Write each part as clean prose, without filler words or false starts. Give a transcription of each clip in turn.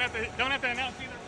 have to announce either.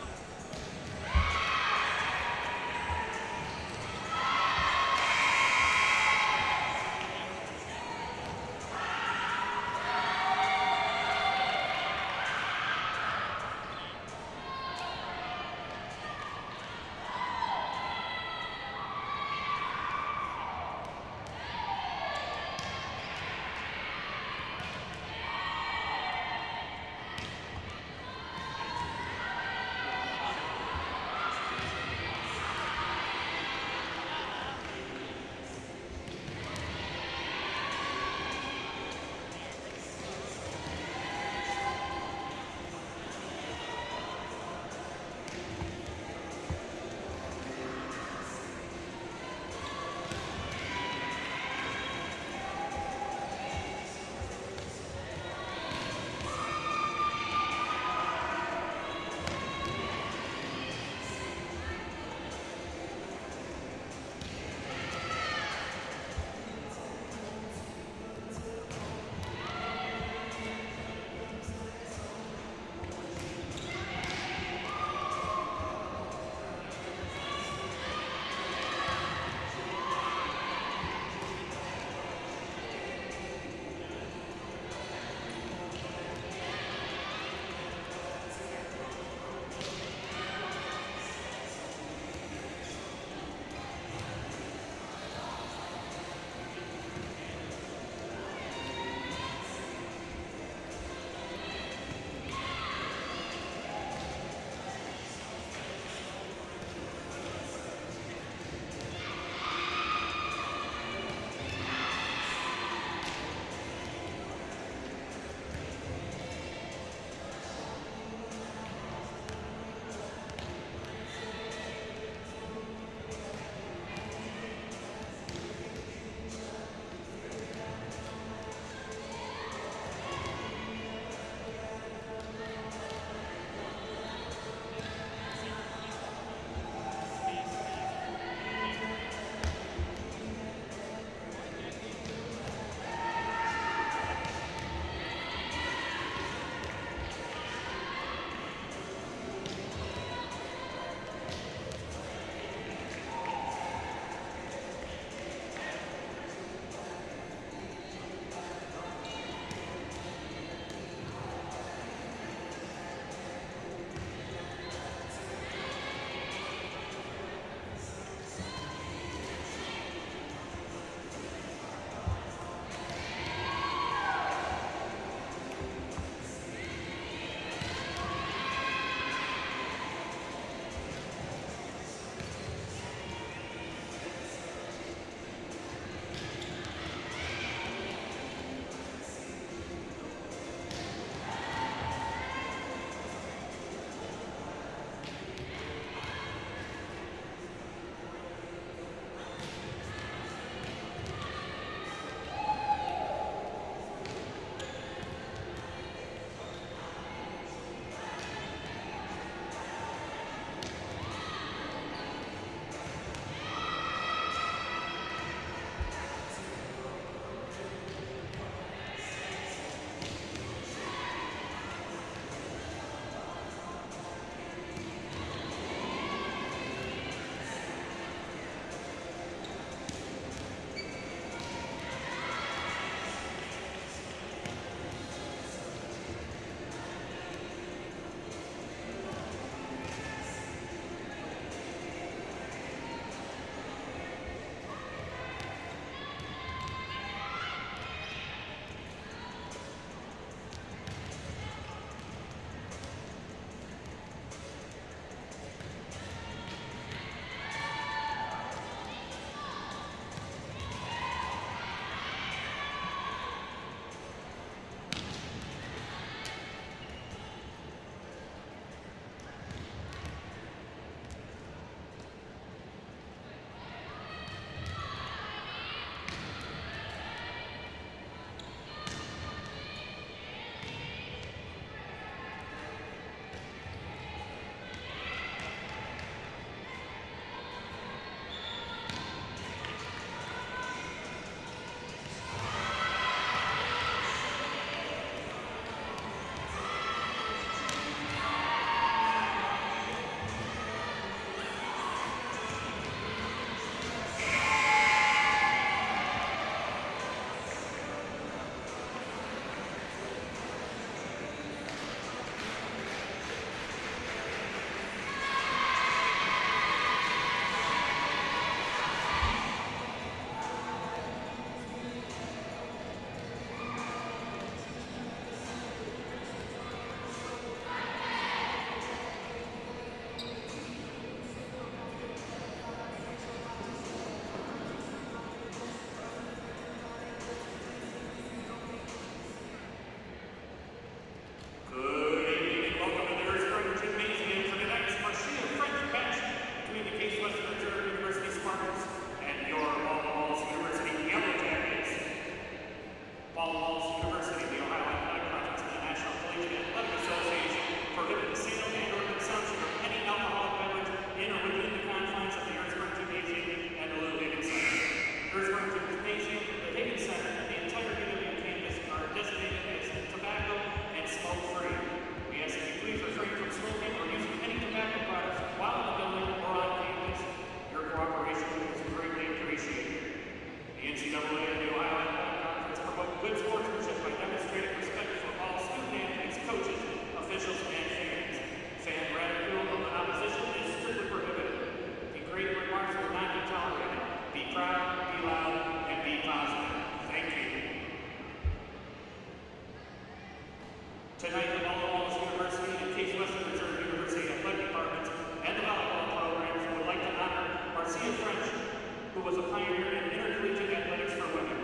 who was a pioneer in intercollegiate athletics for women.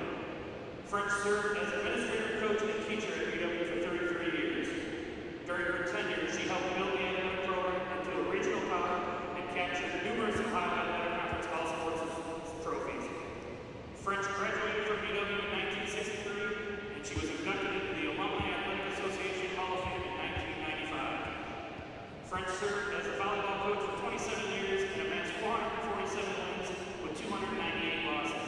French served as administrative coach and teacher at BW for 33 years. During her tenure, she helped build the athletic program into a regional power and captured numerous Ohio Athletic Conference all-sports trophies. French graduated from BW in 1963, and she was inducted into the Alumni Athletic Association Hall of Fame in 1995. French served as a volleyball coach for 27 years and amassed 447 wins with 298 losses.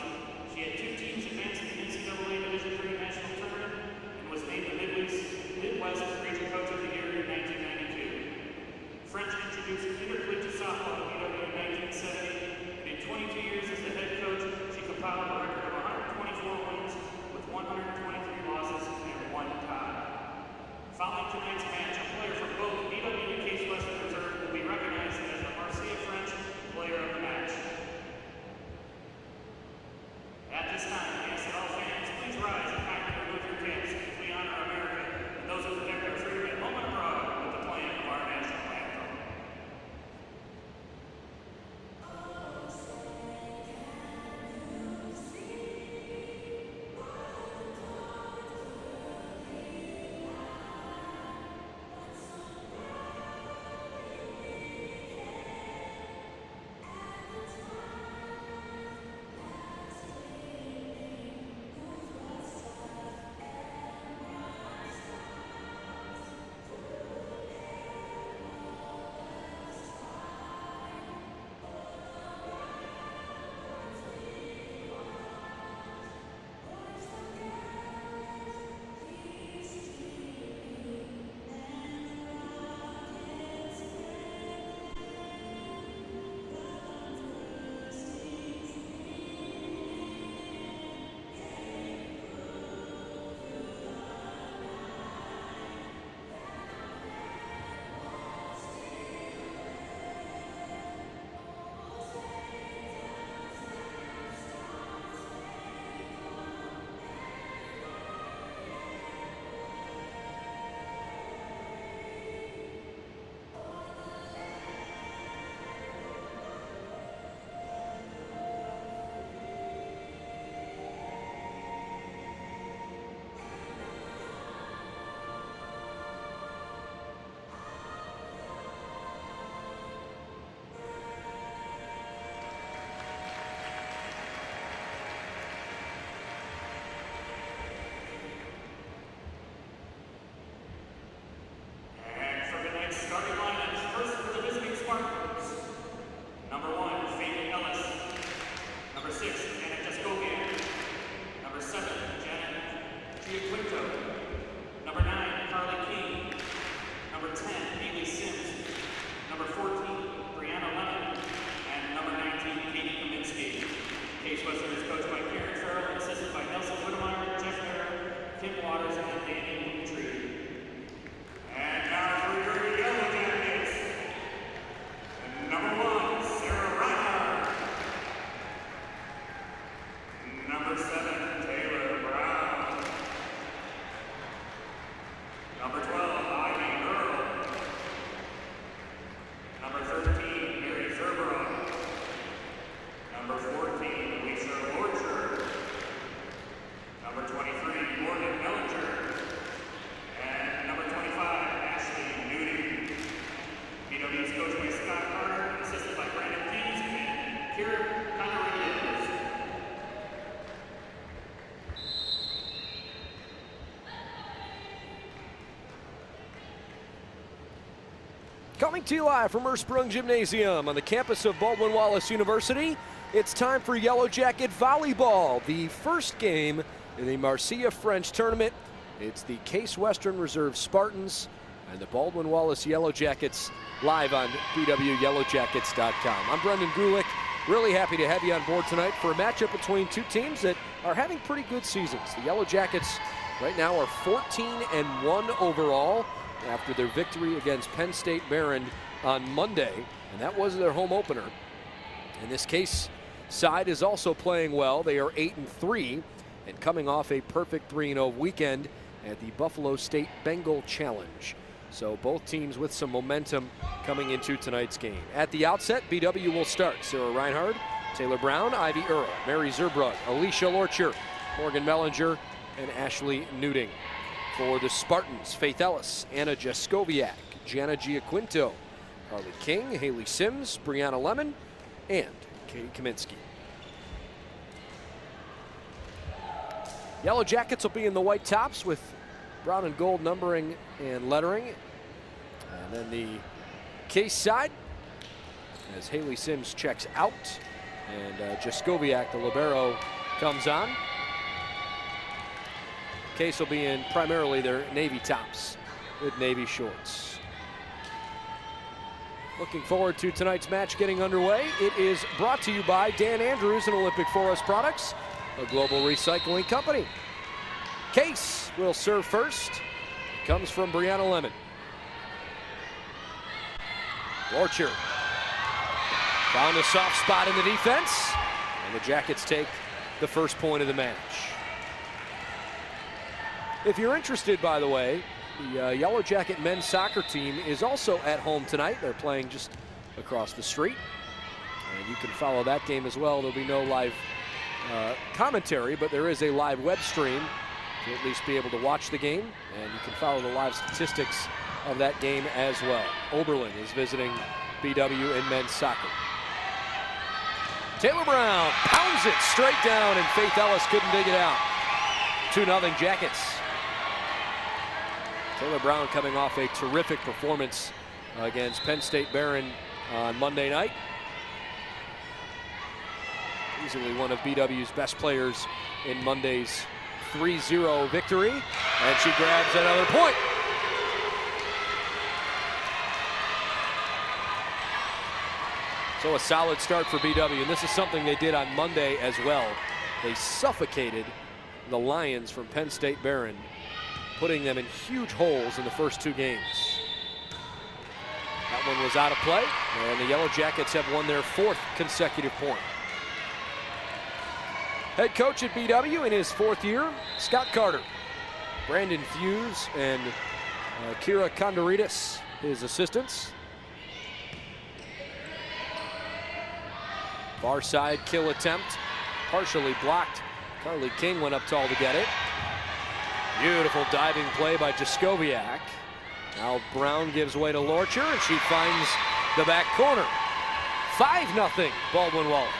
She had 2 teams advance in the NCAA Division III National Tournament and was named the Midwest Region Coach of the Year in 1992. French introduced intercollegiate softball at BW in 1970, and in 22 years as the head coach, she compiled a record of 124 wins with 123 losses and 1 tie. Following tonight's match, a player from both BW and Case Western Reserve will be recognized as the Marcia French Player of the Match. At this time, we ask that all fans please rise and kindly remove your caps as we honor America and those who protect our freedom at home and abroad with the playing of our national anthem. Starting lineups, first for the visiting Spartans. Number 1, Faith Ellis. Number 6, Anna Jaskovian. Number 7, Janet Giaquinto. Number 9, Carly King. Number 10, Haley Sims. Number 14, Brianna Lemon. And number 19, Katie Kaminsky. Case Western is coached by Karen Farrell, assisted by Nelson Whittemire, Jeff Merritt, Kim Waters, and Danny Tree. And now for your Yellow Jackets. Number 1, Sarah Reinhardt. Number 7, Taylor Brown. Number 12, Ivy Earl. Number 13, Mary Zerborough. Number 14, Lisa Lorcher. Number 23, Morgan Ellinger. And number 25, Ashley Nudie. BW is coached by Scott Carter, assisted by Brandon Keys and Kira Connery-Williams. Coming to you live from Ersprung Gymnasium on the campus of Baldwin-Wallace University, it's time for Yellow Jacket Volleyball, the first game in the Marcia French tournament. It's the Case Western Reserve Spartans and the Baldwin-Wallace Yellow Jackets live on bwyellowjackets.com. I'm Brendan Gulick. Really happy to have you on board tonight for a matchup between two teams that are having pretty good seasons. The Yellow Jackets right now are 14-1 overall after their victory against Penn State Maryland on Monday, and that was their home opener. And this Case side is also playing well. They are 8-3 and coming off a perfect 3-0 weekend at the Buffalo State Bengal Challenge. So both teams with some momentum coming into tonight's game. At the outset, BW will start. Sarah Reinhardt Taylor Brown, Ivy Earl, Mary Zerbrug, Alicia Lorcher, Morgan Mellinger, and Ashley Newting. For the Spartans, Faith Ellis, Anna Jaskowiak, Jana Giaquinto, Carly King, Haley Sims, Brianna Lemon, and Katie Kaminsky. Yellow Jackets will be in the white tops with brown and gold numbering and lettering. And then the Case side, as Haley Sims checks out, and Jaskowiak, the libero, comes on. Case will be in primarily their navy tops with navy shorts. Looking forward to tonight's match getting underway. It is brought to you by Dan Andrews and Olympic Forest Products, a global recycling company. Case will serve first. Comes from Brianna Lemon. Lorcher found a soft spot in the defense, and the Jackets take the first point of the match. If you're interested, by the way, the Yellow Jacket men's soccer team is also at home tonight. They're playing just across the street, and you can follow that game as well. There'll be no live commentary, but there is a live web stream to at least be able to watch the game, and you can follow the live statistics of that game as well. Oberlin is visiting BW in men's soccer. Taylor Brown pounds it straight down, and Faith Ellis couldn't dig it out. 2-0 Jackets. Taylor Brown coming off a terrific performance against Penn State Barron on Monday night. Easily one of BW's best players in Monday's 3-0 victory, and she grabs another point. So a solid start for BW, and this is something they did on Monday as well. They suffocated the Lions from Penn State Barron, putting them in huge holes in the first two games. That one was out of play, and the Yellow Jackets have won their fourth consecutive point. Head coach at BW in his fourth year, Scott Carter. Brandon Fuse and Kira Kondoritis, his assistants. Far side kill attempt, partially blocked. Carly King went up tall to get it. Beautiful diving play by Jaskowiak. Now Brown gives way to Lorcher, and she finds the back corner. 5-0 Baldwin Wallace.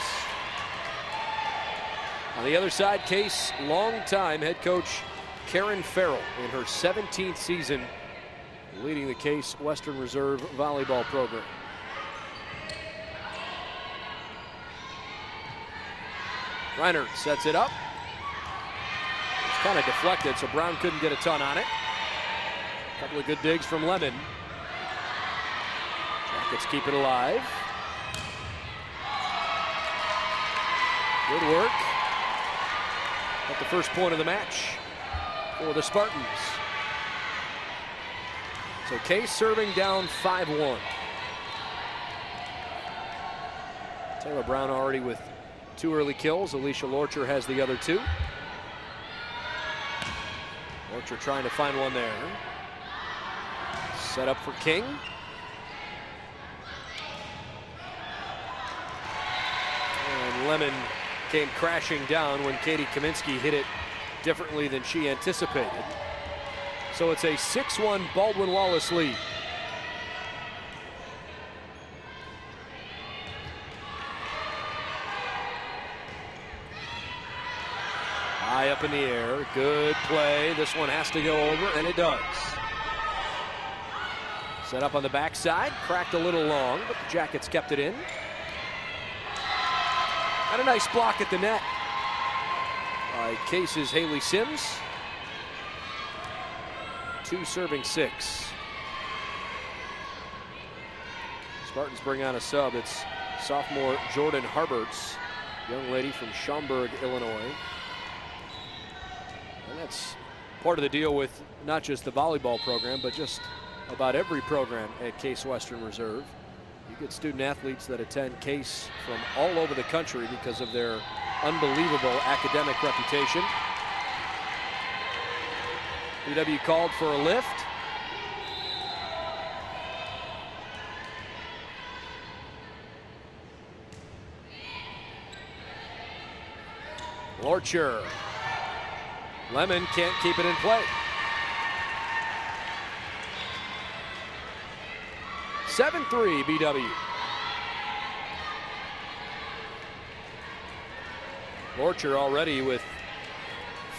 On the other side, Case longtime head coach Karen Farrell in her 17th season, leading the Case Western Reserve volleyball program. Reinert sets it up. It's kind of deflected, so Brown couldn't get a ton on it. A couple of good digs from Lemon. Jackets keep it alive. Good work. At the first point of the match for the Spartans. So Case serving down 5-1. Taylor Brown already with 2 early kills. Alicia Lorcher has the other 2. Lorcher trying to find one there. Set up for King. And Lemon came crashing down when Katie Kaminsky hit it differently than she anticipated. So it's a 6-1 Baldwin Wallace lead. High up in the air, good play. This one has to go over, and it does. Set up on the backside, cracked a little long, but the Jackets kept it in. And a nice block at the net by Case's Haley Sims. 2 serving 6. Spartans bring on a sub. It's sophomore Jordan Harberts, young lady from Schaumburg, Illinois. And that's part of the deal with not just the volleyball program, but just about every program at Case Western Reserve. You get student athletes that attend Case from all over the country because of their unbelievable academic reputation. BW called for a lift. Lorcher. Lemon can't keep it in play. 7-3 BW. Lorcher already with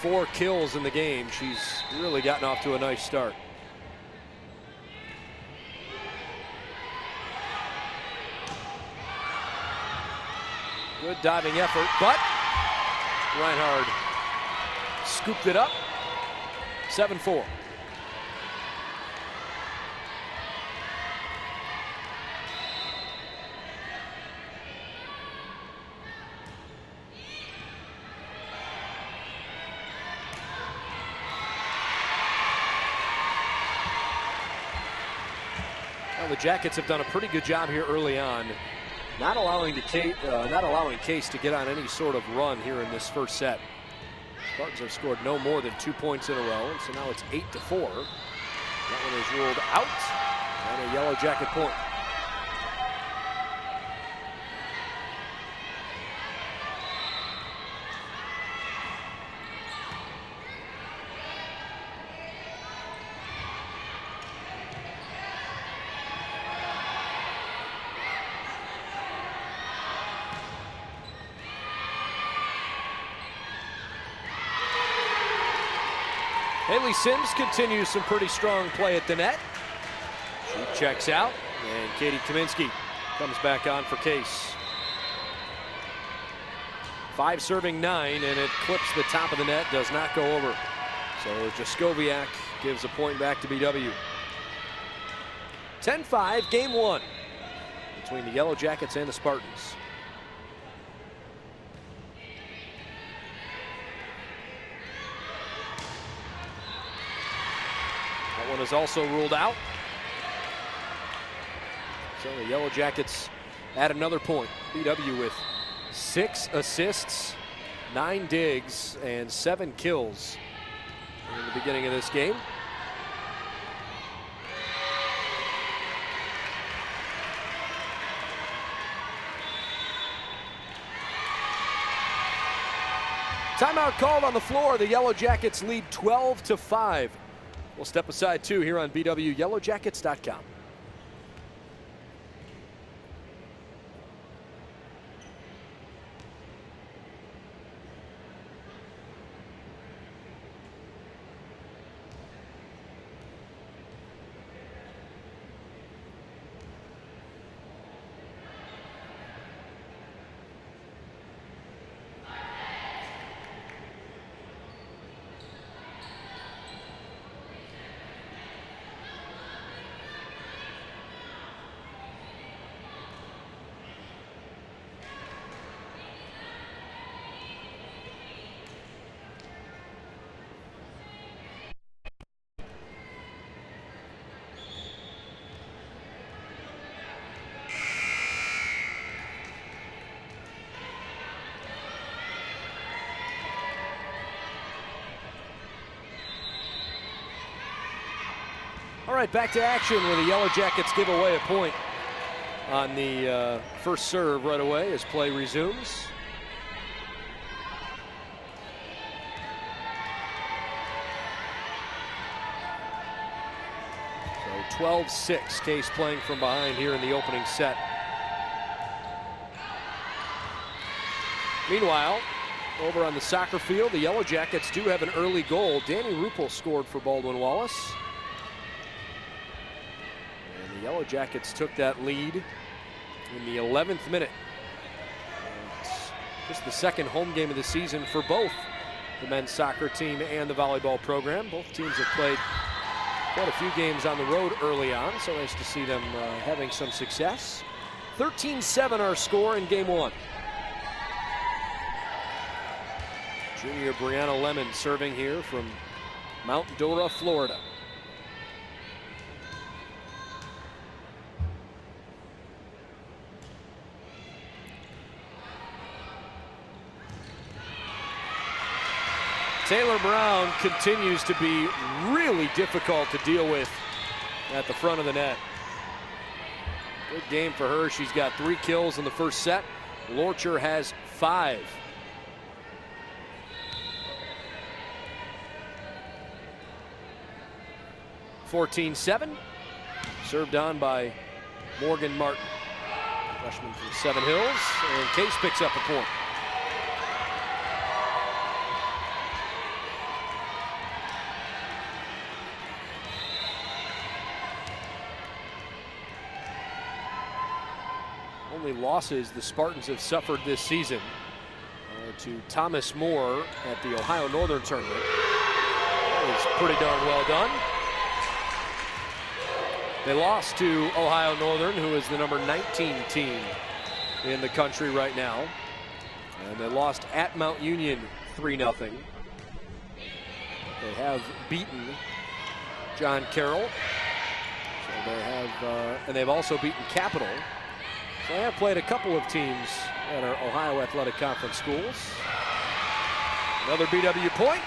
4 kills in the game. She's really gotten off to a nice start. Good diving effort, but Reinhard scooped it up. 7-4. Well, the Jackets have done a pretty good job here early on, not allowing Case to get on any sort of run here in this first set. Spartans have scored no more than 2 points in a row, and so now it's 8-4. That one is ruled out, and a Yellow Jacket point. Haley Sims continues some pretty strong play at the net. She checks out, and Katie Kaminsky comes back on for Case. 5 serving 9, and it clips the top of the net, does not go over. So Jaskowiak gives a point back to BW. 10-5, game 1 between the Yellow Jackets and the Spartans. One is also ruled out. So the Yellow Jackets add another point. BW with 6 assists, 9 digs, and 7 kills in the beginning of this game. Timeout called on the floor. The Yellow Jackets lead 12-5. We'll step aside too here on BWYellowJackets.com. All right, back to action where the Yellow Jackets give away a point on the first serve right away as play resumes. So 12-6, Case playing from behind here in the opening set. Meanwhile, over on the soccer field, the Yellow Jackets do have an early goal. Danny Ruppel scored for Baldwin-Wallace. Yellow Jackets took that lead in the 11th minute. It's just the second home game of the season for both the men's soccer team and the volleyball program. Both teams have played quite a few games on the road early on, so nice to see them having some success. 13-7 our score in game 1. Junior Brianna Lemon serving here from Mount Dora, Florida. Taylor Brown continues to be really difficult to deal with at the front of the net. Good game for her. She's got 3 kills in the first set. Lorcher has 5. 14-7. Served on by Morgan Martin, freshman from Seven Hills, and Case picks up a point. Only losses the Spartans have suffered this season to Thomas More at the Ohio Northern tournament. That was pretty darn well done. They lost to Ohio Northern, who is the number 19 team in the country right now. And they lost at Mount Union 3-0. They have beaten John Carroll. So they have, and they've also beaten Capital. So they have played a couple of teams that are Ohio Athletic Conference schools. Another BW point.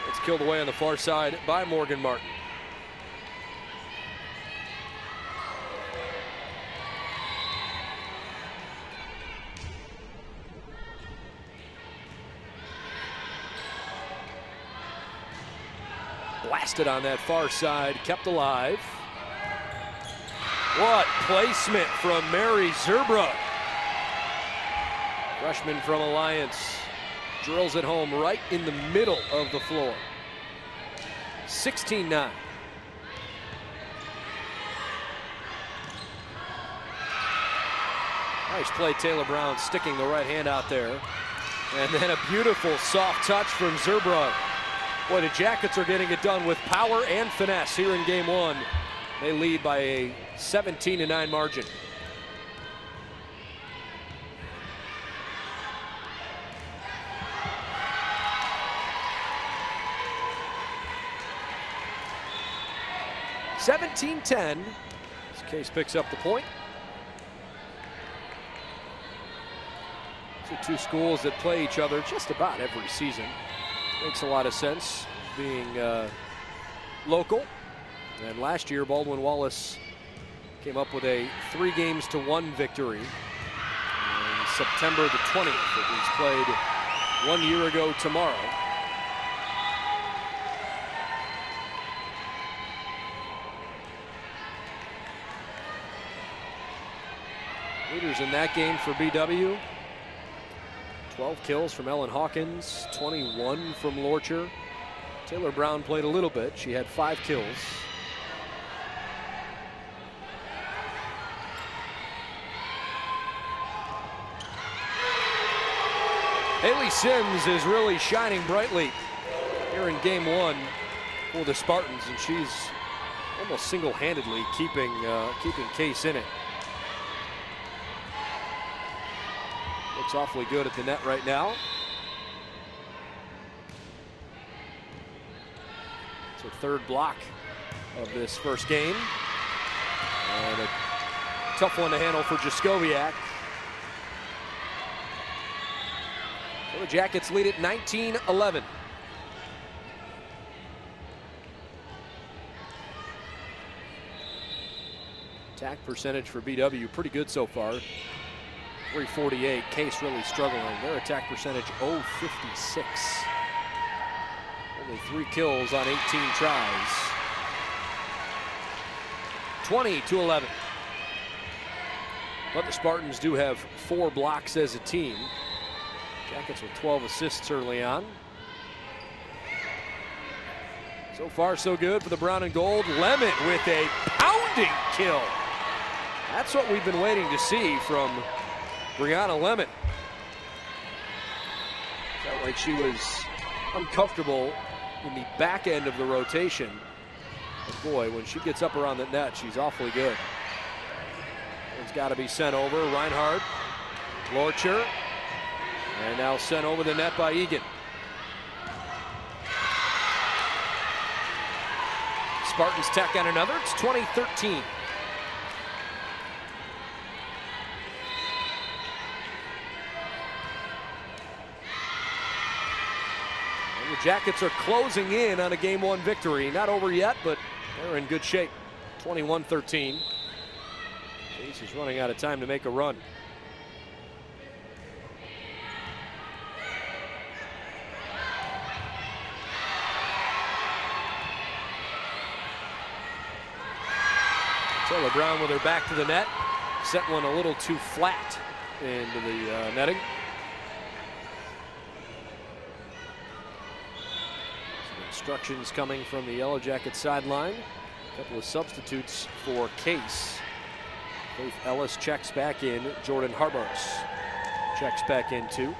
It's killed away on the far side by Morgan Martin. Blasted on that far side, kept alive. What placement from Mary Zerbrook. Freshman from Alliance drills it home right in the middle of the floor. 16-9. Nice play, Taylor Brown sticking the right hand out there. And then a beautiful soft touch from Zerbrook. Boy, the Jackets are getting it done with power and finesse here in game one. They lead by a 17-9 margin. (17-10). This Case picks up the point. These are two schools that play each other just about every season. Makes a lot of sense being local. And last year, Baldwin-Wallace came up with a 3-1 victory on September the 20th. It was played 1 year ago tomorrow. Leaders in that game for BW. 12 kills from Ellen Hawkins, 21 from Lorcher. Taylor Brown played a little bit. She had 5 kills. Haley Sims is really shining brightly here in game one for the Spartans, and she's almost single-handedly keeping Case in it. Looks awfully good at the net right now. It's her third block of this first game. And a tough one to handle for Jaskowiak. So the Jackets lead it 19-11. Attack percentage for BW pretty good so far. 348. Case really struggling. Their attack percentage 0.56. Only 3 kills on 18 tries. 20-11. But the Spartans do have 4 blocks as a team. Jackets with 12 assists early on. So far, so good for the brown and gold. Lemon with a pounding kill. That's what we've been waiting to see from Brianna Lemon. Felt like she was uncomfortable in the back end of the rotation. But boy, when she gets up around the net, she's awfully good. It's got to be sent over. Reinhardt, Lorcher, and now sent over the net by Egan. Spartans tack on another. It's 20-13. The Jackets are closing in on a game one victory. Not over yet, but they're in good shape. 21-13. Case is running out of time to make a run. Taylor Brown with her back to the net. Sent one a little too flat into the netting. Some instructions coming from the Yellow Jacket sideline. A couple of substitutes for Case. Faith Ellis checks back in. Jordan Harbars checks back in too.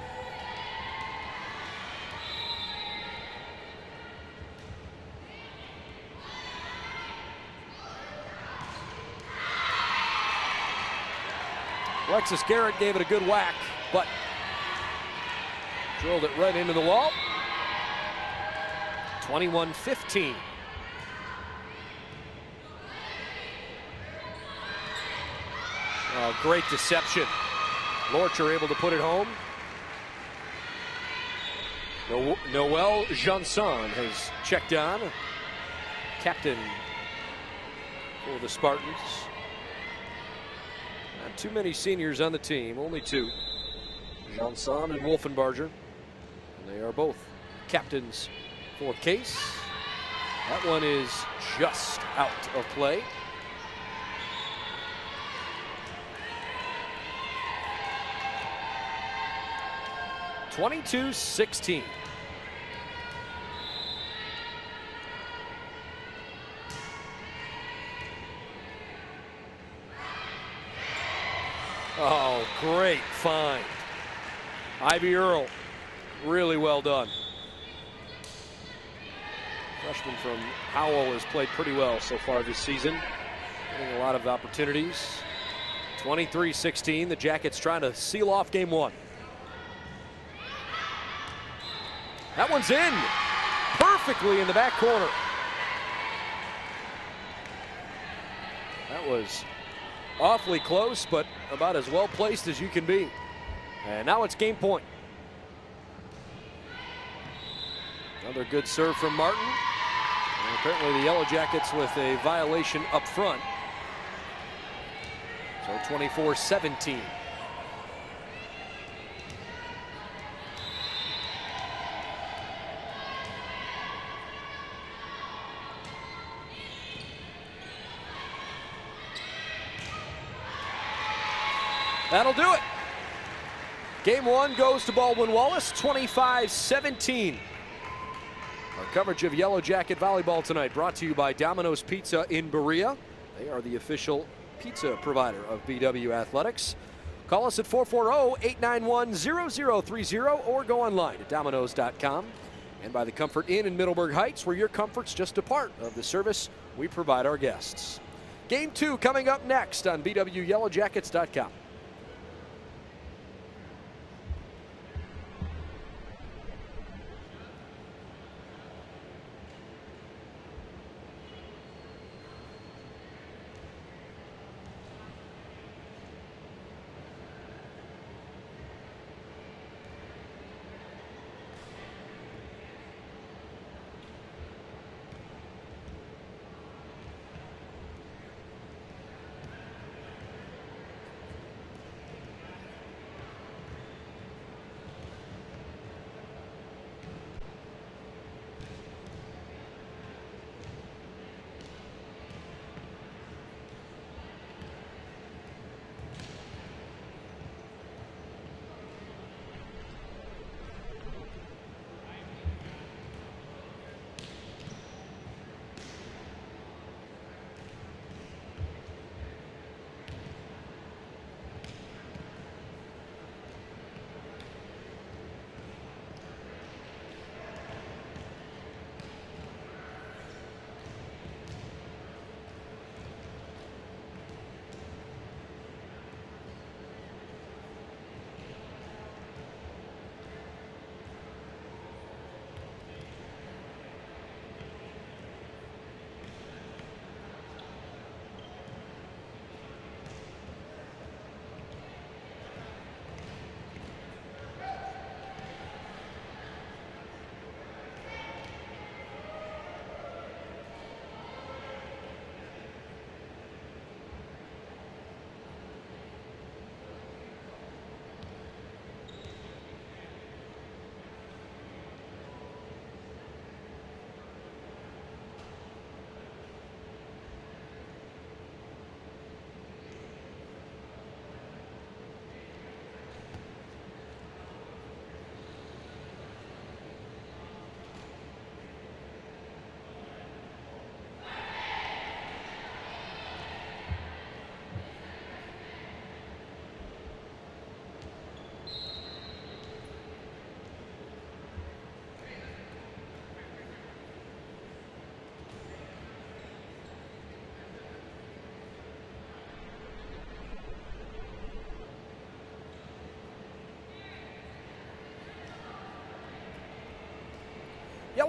Alexis Garrett gave it a good whack, but drilled it right into the wall. 21-15. Great deception. Lorcher able to put it home. Noel Janson has checked on. Captain for the Spartans. Not too many seniors on the team, only two. Janson and Wolfenbarger. And they are both captains for Case. That one is just out of play. (22-16). Oh, great find. Ivy Earl, really well done. Freshman from Howell has played pretty well so far this season. Getting a lot of opportunities. 23-16, the Jackets trying to seal off game one. That one's in perfectly in the back corner. That was awfully close, but about as well placed as you can be. And now it's game point. Another good serve from Martin. And apparently the Yellow Jackets with a violation up front. So 24-17. That'll do it. Game one goes to Baldwin-Wallace, 25-17. Our coverage of Yellow Jacket volleyball tonight brought to you by Domino's Pizza in Berea. They are the official pizza provider of BW Athletics. Call us at 440-891-0030 or go online at Domino's.com. And by the Comfort Inn in Middleburg Heights, where your comfort's just a part of the service we provide our guests. Game two coming up next on BWYellowJackets.com.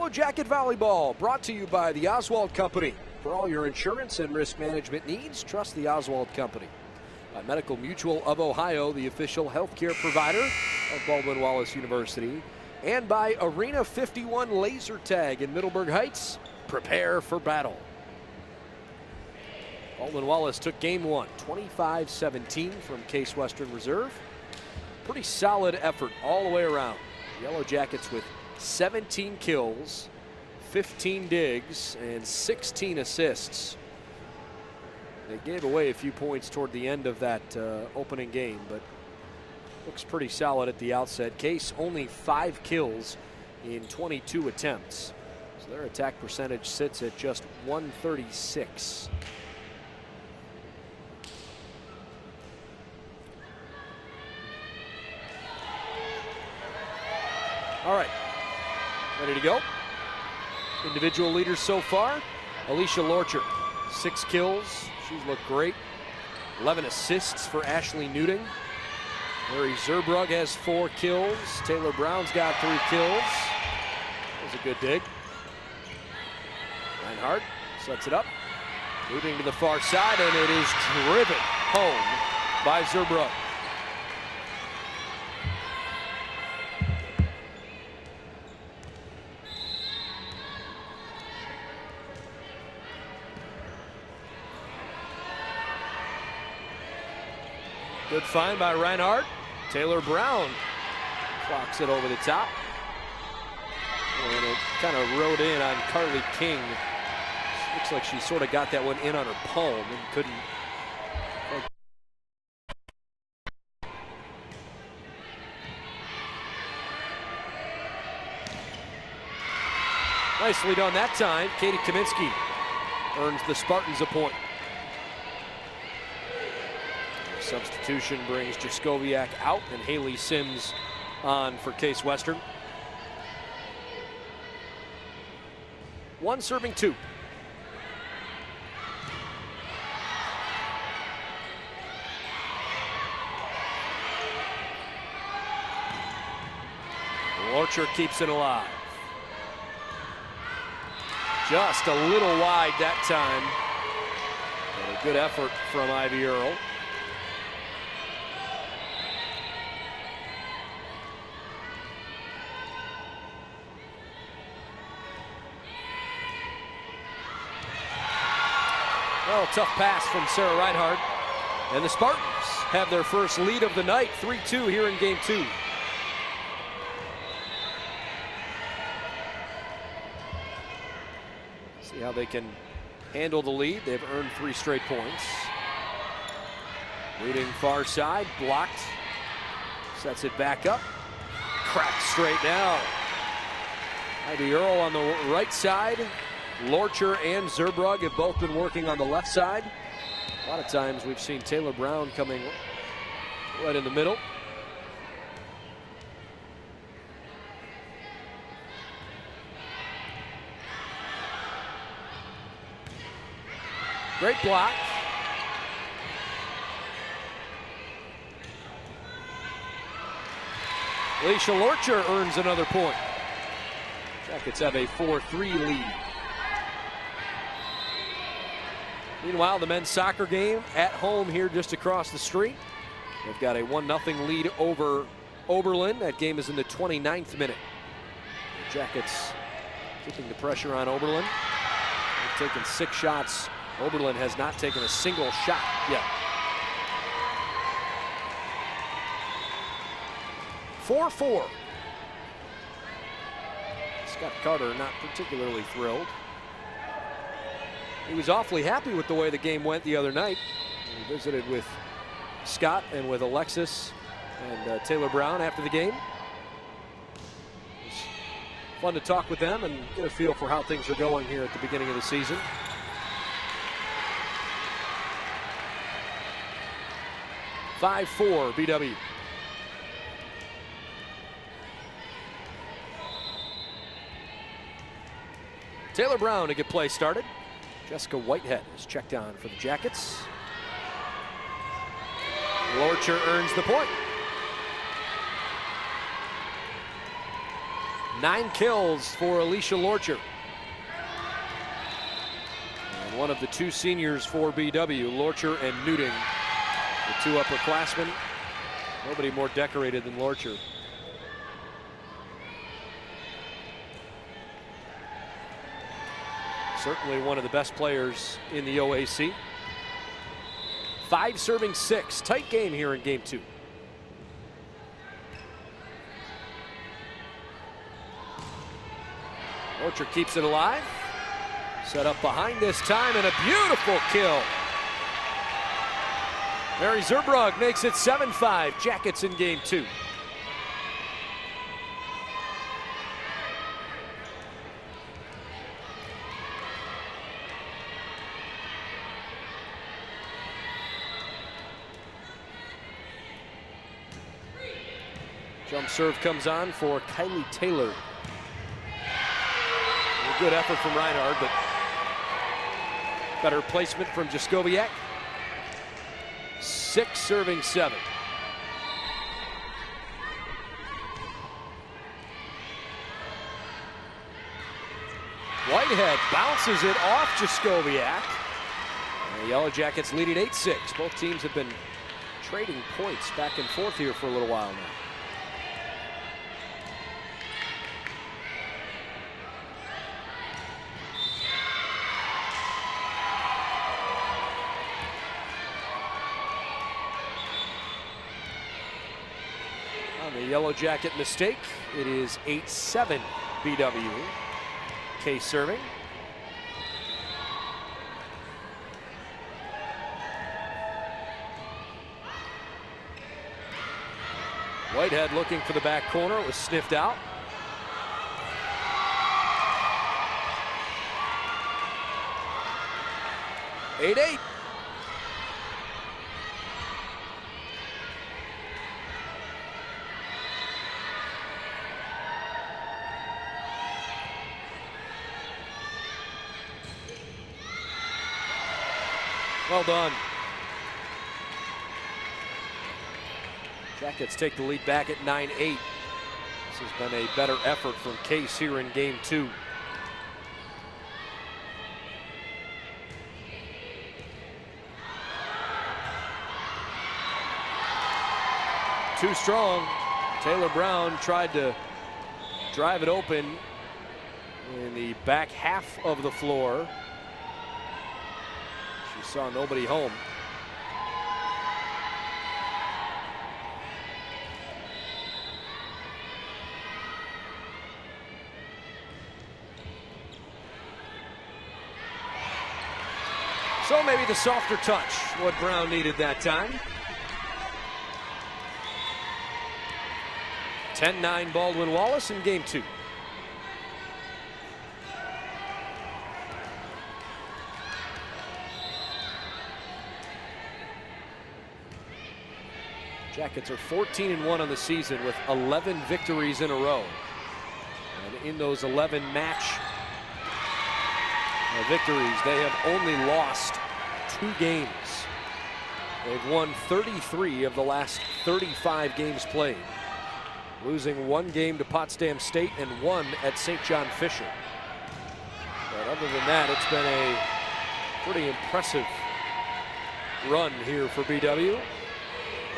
Yellow Jacket Volleyball, brought to you by the Oswald Company. For all your insurance and risk management needs, trust the Oswald Company. By Medical Mutual of Ohio, the official healthcare provider of Baldwin-Wallace University. And by Arena 51 Laser Tag in Middleburg Heights. Prepare for battle. Baldwin-Wallace took game one, 25-17 from Case Western Reserve. Pretty solid effort all the way around. Yellow Jackets with 17 kills, 15 digs, and 16 assists. They gave away a few points toward the end of that opening game, but looks pretty solid at the outset. Case only 5 kills in 22 attempts. So their attack percentage sits at just 136. All right, ready to go. Individual leaders so far. Alicia Lorcher, 6 kills. She's looked great. 11 assists for Ashley Newton. Mary Zerbrug has 4 kills. Taylor Brown's got 3 kills. That was a good dig. Reinhardt sets it up. Moving to the far side, and it is driven home by Zerbrug. Good find by Reinhardt. Taylor Brown clocks it over the top. And it kind of rode in on Carly King. Looks like she sort of got that one in on her palm and couldn't. Nicely done that time. Katie Kaminsky earns the Spartans a point. Substitution brings Jaskowiak out and Haley Sims on for Case Western. 1 serving 2. Lorcher keeps it alive. Just a little wide that time. And a good effort from Ivy Earle. Well, tough pass from Sarah Reinhardt. And the Spartans have their first lead of the night, 3-2 here in game 2. See how they can handle the lead. They've earned 3 straight points. Leading far side, blocked. Sets it back up. Cracked straight now. Ivy Earle on the right side. Lorcher and Zerbrug have both been working on the left side. A lot of times we've seen Taylor Brown coming right in the middle. Great block. Alicia Lorcher earns another point. Jackets have a 4-3 lead. Meanwhile, the men's soccer game at home here just across the street. They've got a 1-0 lead over Oberlin. That game is in the 29th minute. The Jackets keeping the pressure on Oberlin. They've taken 6 shots. Oberlin has not taken a single shot yet. 4-4. Scott Carter not particularly thrilled. He was awfully happy with the way the game went the other night. He visited with Scott and with Alexis and Taylor Brown after the game. It was fun to talk with them and get a feel for how things are going here at the beginning of the season. (5-4) BW. Taylor Brown to get play started. Jessica Whitehead is checked on for the Jackets. Lorcher earns the point. 9 kills for Alicia Lorcher. And one of the 2 seniors for BW, Lorcher and Newting, the 2 upperclassmen. Nobody more decorated than Lorcher. Certainly one of the best players in the OAC. 5 serving 6. Tight game here in game 2. Lorcher keeps it alive. Set up behind this time, and a beautiful kill. Mary Zerbrug makes it 7-5. Jackets in game 2. Jump serve comes on for Kylie Taylor. A good effort from Reinhard, but better placement from Jaskowiak. 6 serving 7. Whitehead bounces it off Jaskowiak. The Yellow Jackets lead at 8-6. Both teams have been trading points back and forth here for a little while now. The Yellow Jacket mistake. It is 8-7 BW. Case serving. Whitehead looking for the back corner. It was sniffed out. Eight. Well done. Jackets take the lead back at 9-8. This has been a better effort from Case here in game 2. Too strong. Taylor Brown tried to drive it open in the back half of the floor. She saw nobody home. So maybe the softer touch, what Brown needed that time. 10-9 Baldwin Wallace in game 2. Jackets are 14-1 on the season with 11 victories in a row. And in those 11 match victories, they have only lost 2 games. They've won 33 of the last 35 games played, losing 1 game to Potsdam State and 1 at St. John Fisher. But other than that, it's been a pretty impressive run here for BW.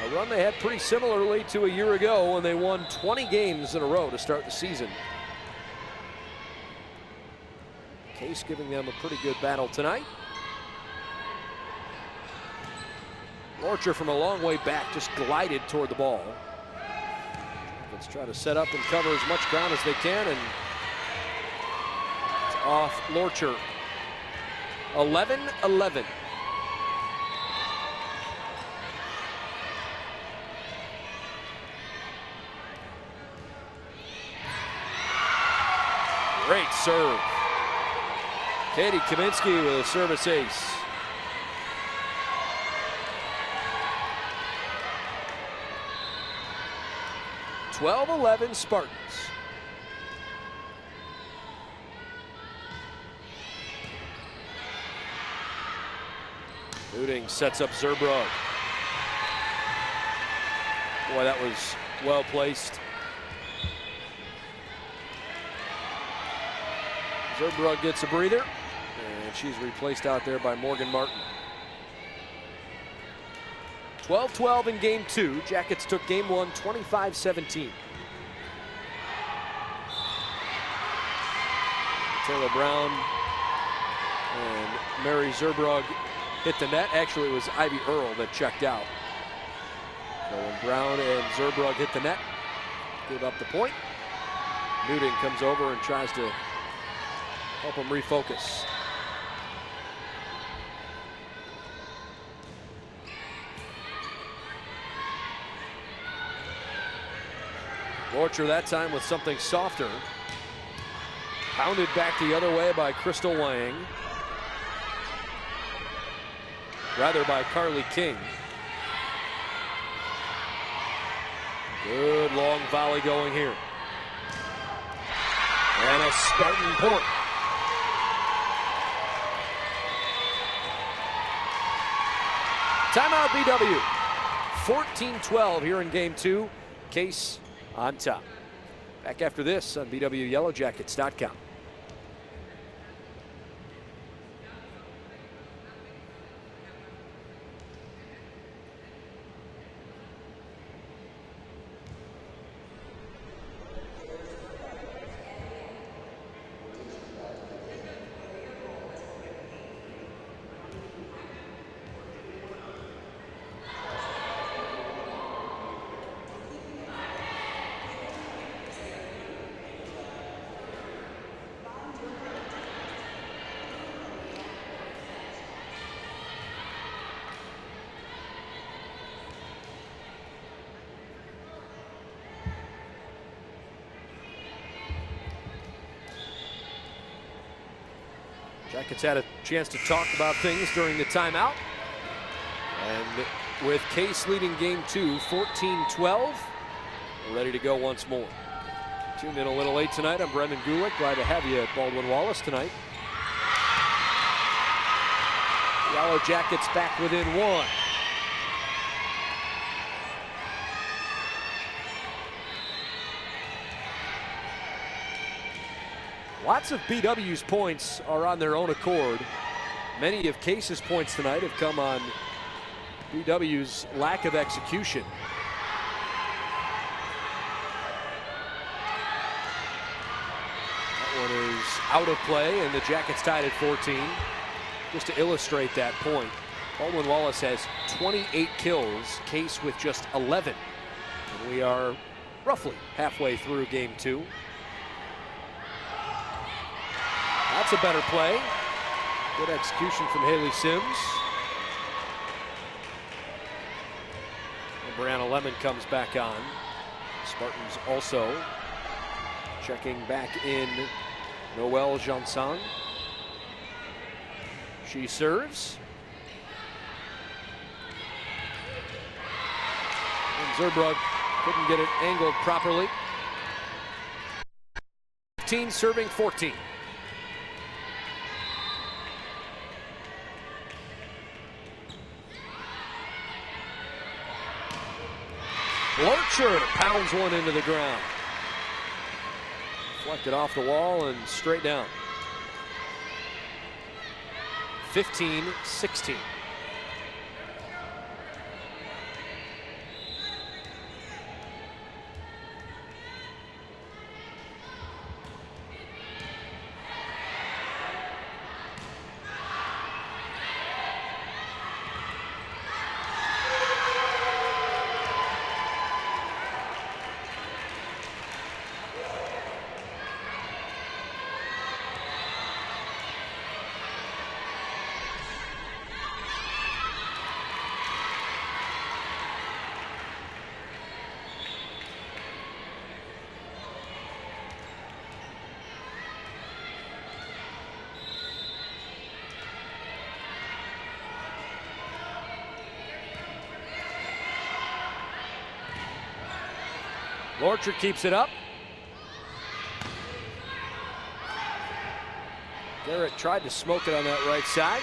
A run they had pretty similarly to a year ago when they won 20 games in a row to start the season. Case giving them a pretty good battle tonight. Lorcher from a long way back just glided toward the ball. Let's try to set up and cover as much ground as they can, and it's off Lorcher. 11-11. Great serve. Katie Kaminsky with a service ace. 12-11 Spartans. Newting sets up Zerbrug. Boy, that was well placed. Zerbrug gets a breather, and she's replaced out there by Morgan Martin. 12-12 in game 2. Jackets took game 1, 25-17. Taylor Brown and Mary Zerbrug hit the net. Actually, it was Ivy Earl that checked out. So when Brown and Zerbrug hit the net, gave up the point. Newton comes over and tries to help him refocus. Lorcher that time with something softer. Pounded back the other way by Crystal Wang. Rather by Carly King. Good long volley going here. And a Spartan point. Timeout BW. 14-12 here in game 2. Case on top. Back after this on BWYellowJackets.com. Jackets had a chance to talk about things during the timeout. And with Case leading game 2, 14-12, we're ready to go once more. Tuned in a little late tonight. I'm Brendan Gulick. Glad to have you at Baldwin-Wallace tonight. Yellow Jackets back within 1. Lots of BW's points are on their own accord. Many of Case's points tonight have come on BW's lack of execution. That one is out of play, and the Jackets tied at 14. Just to illustrate that point, Baldwin-Wallace has 28 kills, Case with just 11. And we are roughly halfway through game 2. That's a better play. Good execution from Haley Sims. And Brianna Lemon comes back on. Spartans also checking back in Noelle Janson. She serves. And Zerbrug couldn't get it angled properly. 15 serving 14. Lorcher pounds one into the ground. Deflected off the wall and straight down. 15-16. Lorcher keeps it up. Garrett tried to smoke it on that right side.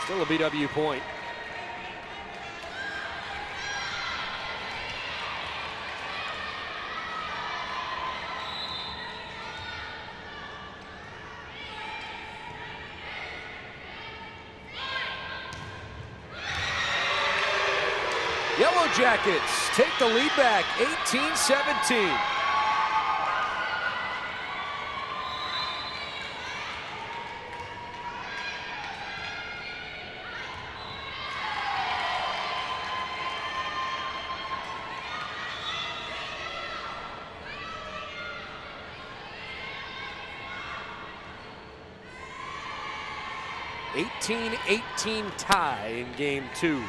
Still a BW point. Yellow Jackets take the lead back, 18-17. (18-18) tie in game 2.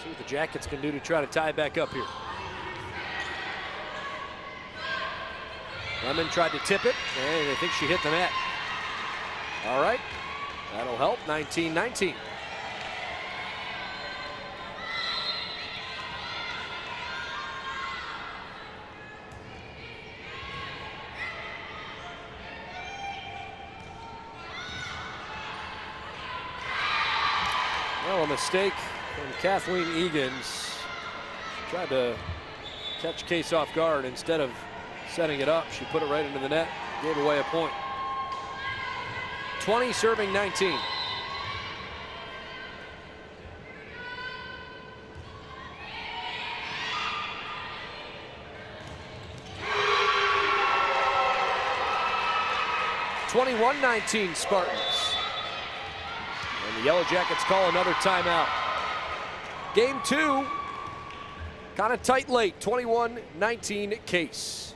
See what the Jackets can do to try to tie it back up here. Lemon tried to tip it, and I think she hit the net. All right, that'll help, 19-19. Well, a mistake from Kathleen Egan's. She tried to catch Case off guard. Instead of setting it up, she put it right into the net, gave away a point. 20 serving 19. (21-19) Spartans. And the Yellow Jackets call another timeout. Game 2, kind of tight late, 21-19 Case.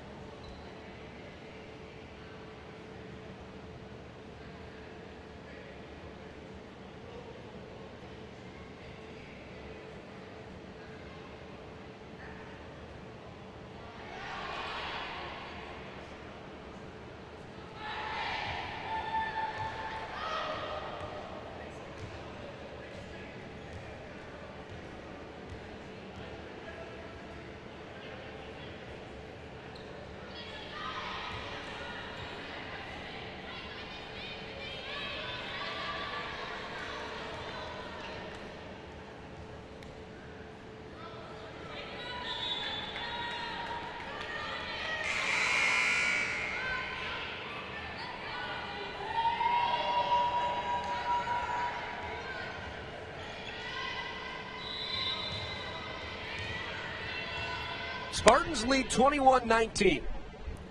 Spartans lead 21-19.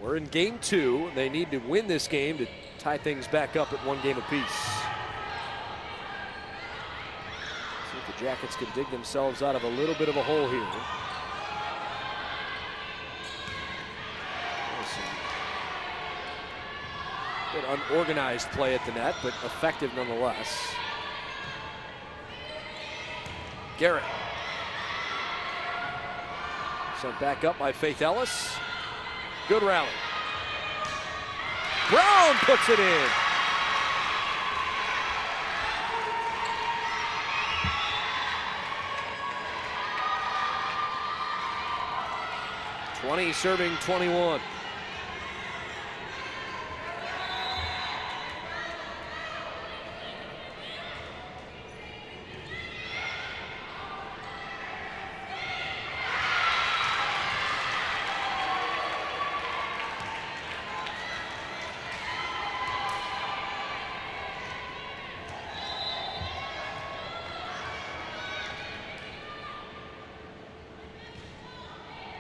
We're in game 2. They need to win this game to tie things back up at 1 game apiece. See if the Jackets can dig themselves out of a little bit of a hole here. Bit unorganized play at the net, but effective nonetheless. Garrett. Sent back up by Faith Ellis. Good rally. Brown puts it in. (20 serving 21).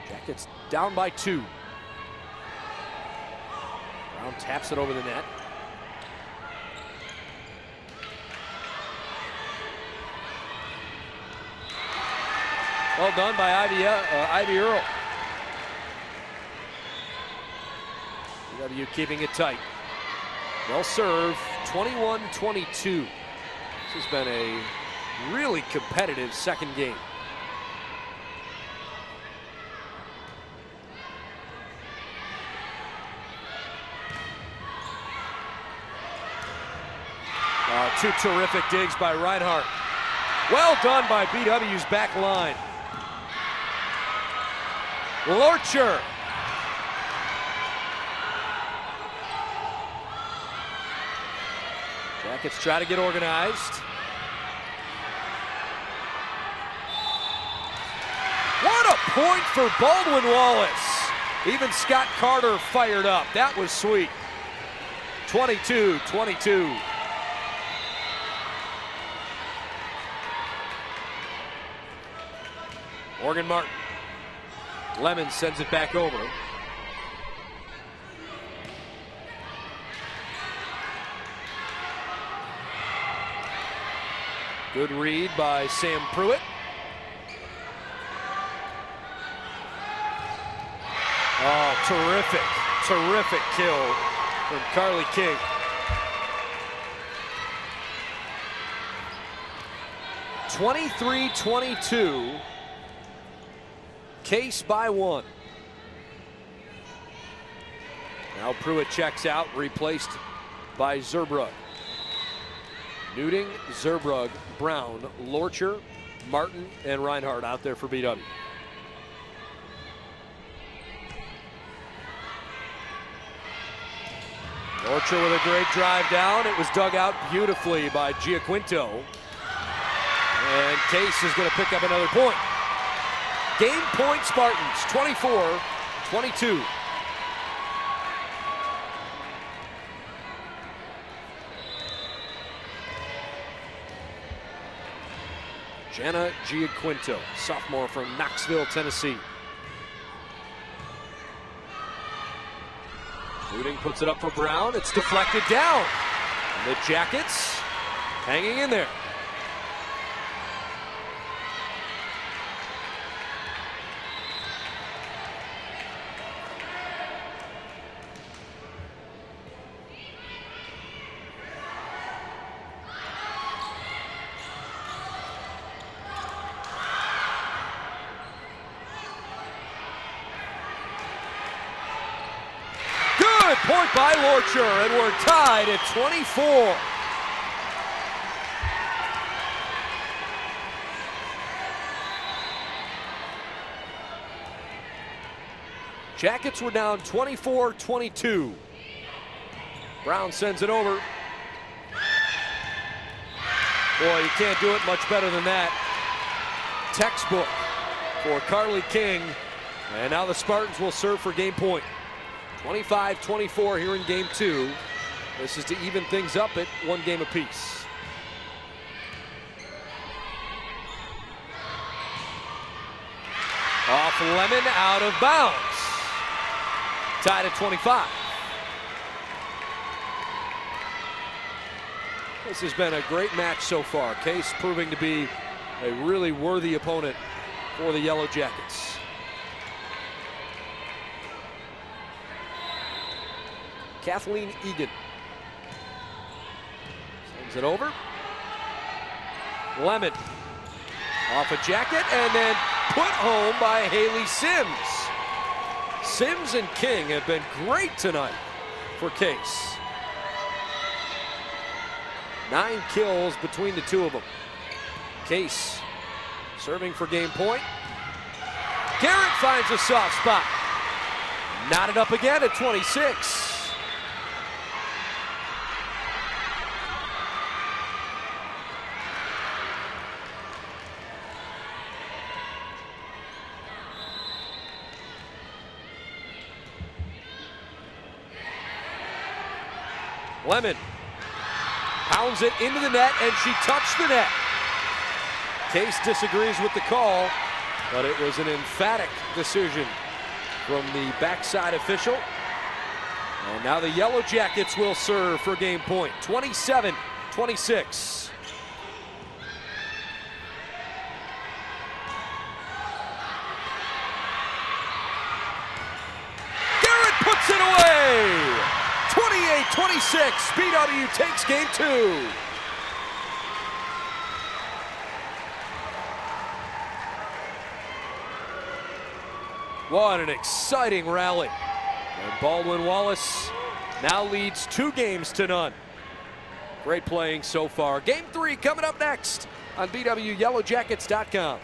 Jackets down by 2. Brown taps it over the net. Well done by Ivy Earl. BW keeping it tight. Well served, 21-22. This has been a really competitive second game. Two terrific digs by Reinhardt. Well done by BW's back line. Lorcher Jackets try to get organized. What a point for Baldwin Wallace. Even Scott Carter fired up. That was sweet. 22-22. Morgan Martin. Lemon sends it back over. Good read by Sam Pruitt. Oh, terrific kill from Carly King. (23-22). Case by one. Now Pruitt checks out, replaced by Zerbrug. Newting, Zerbrug, Brown, Lorcher, Martin, and Reinhardt out there for BW. Lorcher with a great drive down. It was dug out beautifully by Giaquinto. And Case is going to pick up another point. Game point Spartans, 24-22. Jana Giaquinto, sophomore from Knoxville, Tennessee. Newting puts it up for Brown. It's deflected down. And the Jackets hanging in there. Point by Lorcher, and we're tied at 24. Jackets were down 24-22. Brown sends it over. Boy, you can't do it much better than that. Textbook for Carly King. And now the Spartans will serve for game point. 25-24 here in game two. This is to even things up at one game apiece. Off Lemon, out of bounds. Tied at 25. This has been a great match so far. Case proving to be a really worthy opponent for the Yellow Jackets. Kathleen Egan sends it over. Lemon off a jacket and then put home by Haley Sims. Sims and King have been great tonight for Case. 9 kills between the two of them. Case serving for game point. Garrett finds a soft spot. Knotted up again at 26. Lemon pounds it into the net, and she touched the net. Case disagrees with the call, but it was an emphatic decision from the backside official. And now the Yellow Jackets will serve for game point. 27-26. Garrett puts it away. 28-26, BW takes game two. What an exciting rally. And Baldwin Wallace now leads 2 games to none. Great playing so far. Game 3 coming up next on BWYellowJackets.com.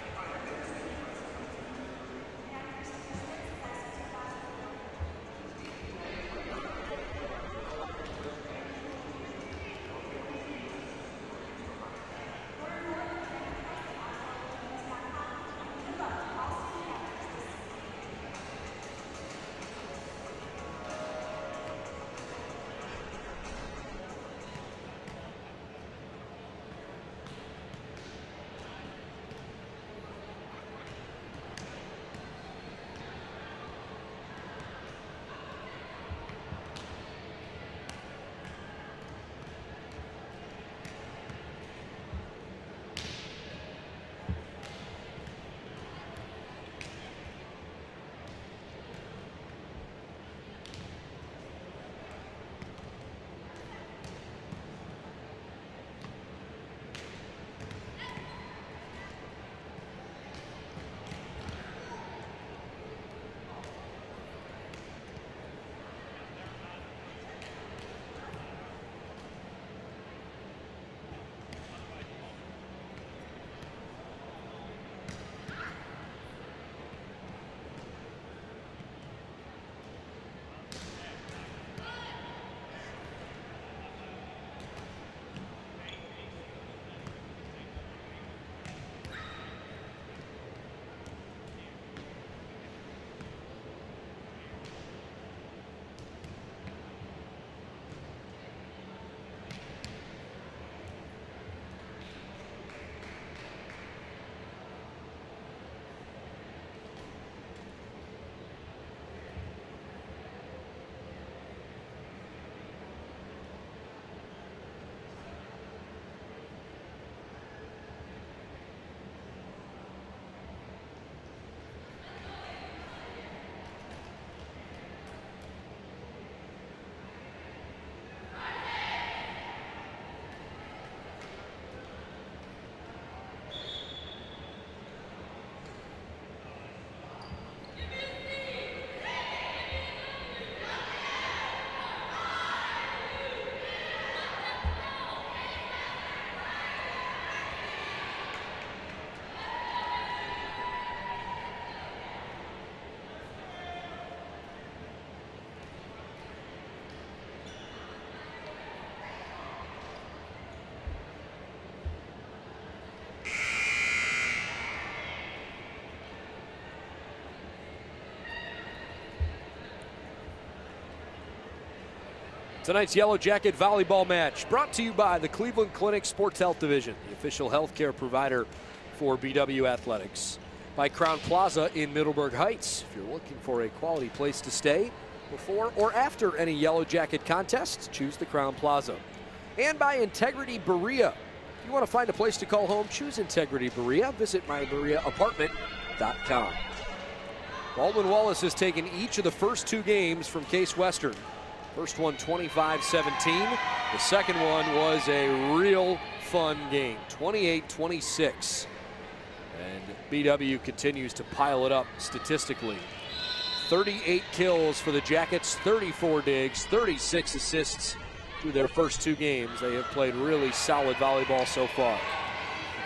Tonight's Yellow Jacket volleyball match brought to you by the Cleveland Clinic Sports Health Division, the official healthcare provider for BW Athletics. By Crown Plaza in Middleburg Heights. If you're looking for a quality place to stay before or after any Yellow Jacket contests, choose the Crown Plaza. And by Integrity Berea. If you want to find a place to call home, choose Integrity Berea. Visit mybereaapartment.com. Baldwin Wallace has taken each of the first 2 games from Case Western. First one 25-17. The second one was a real fun game, 28-26. And BW continues to pile it up statistically. 38 kills for the Jackets, 34 digs, 36 assists through their first 2 games. They have played really solid volleyball so far.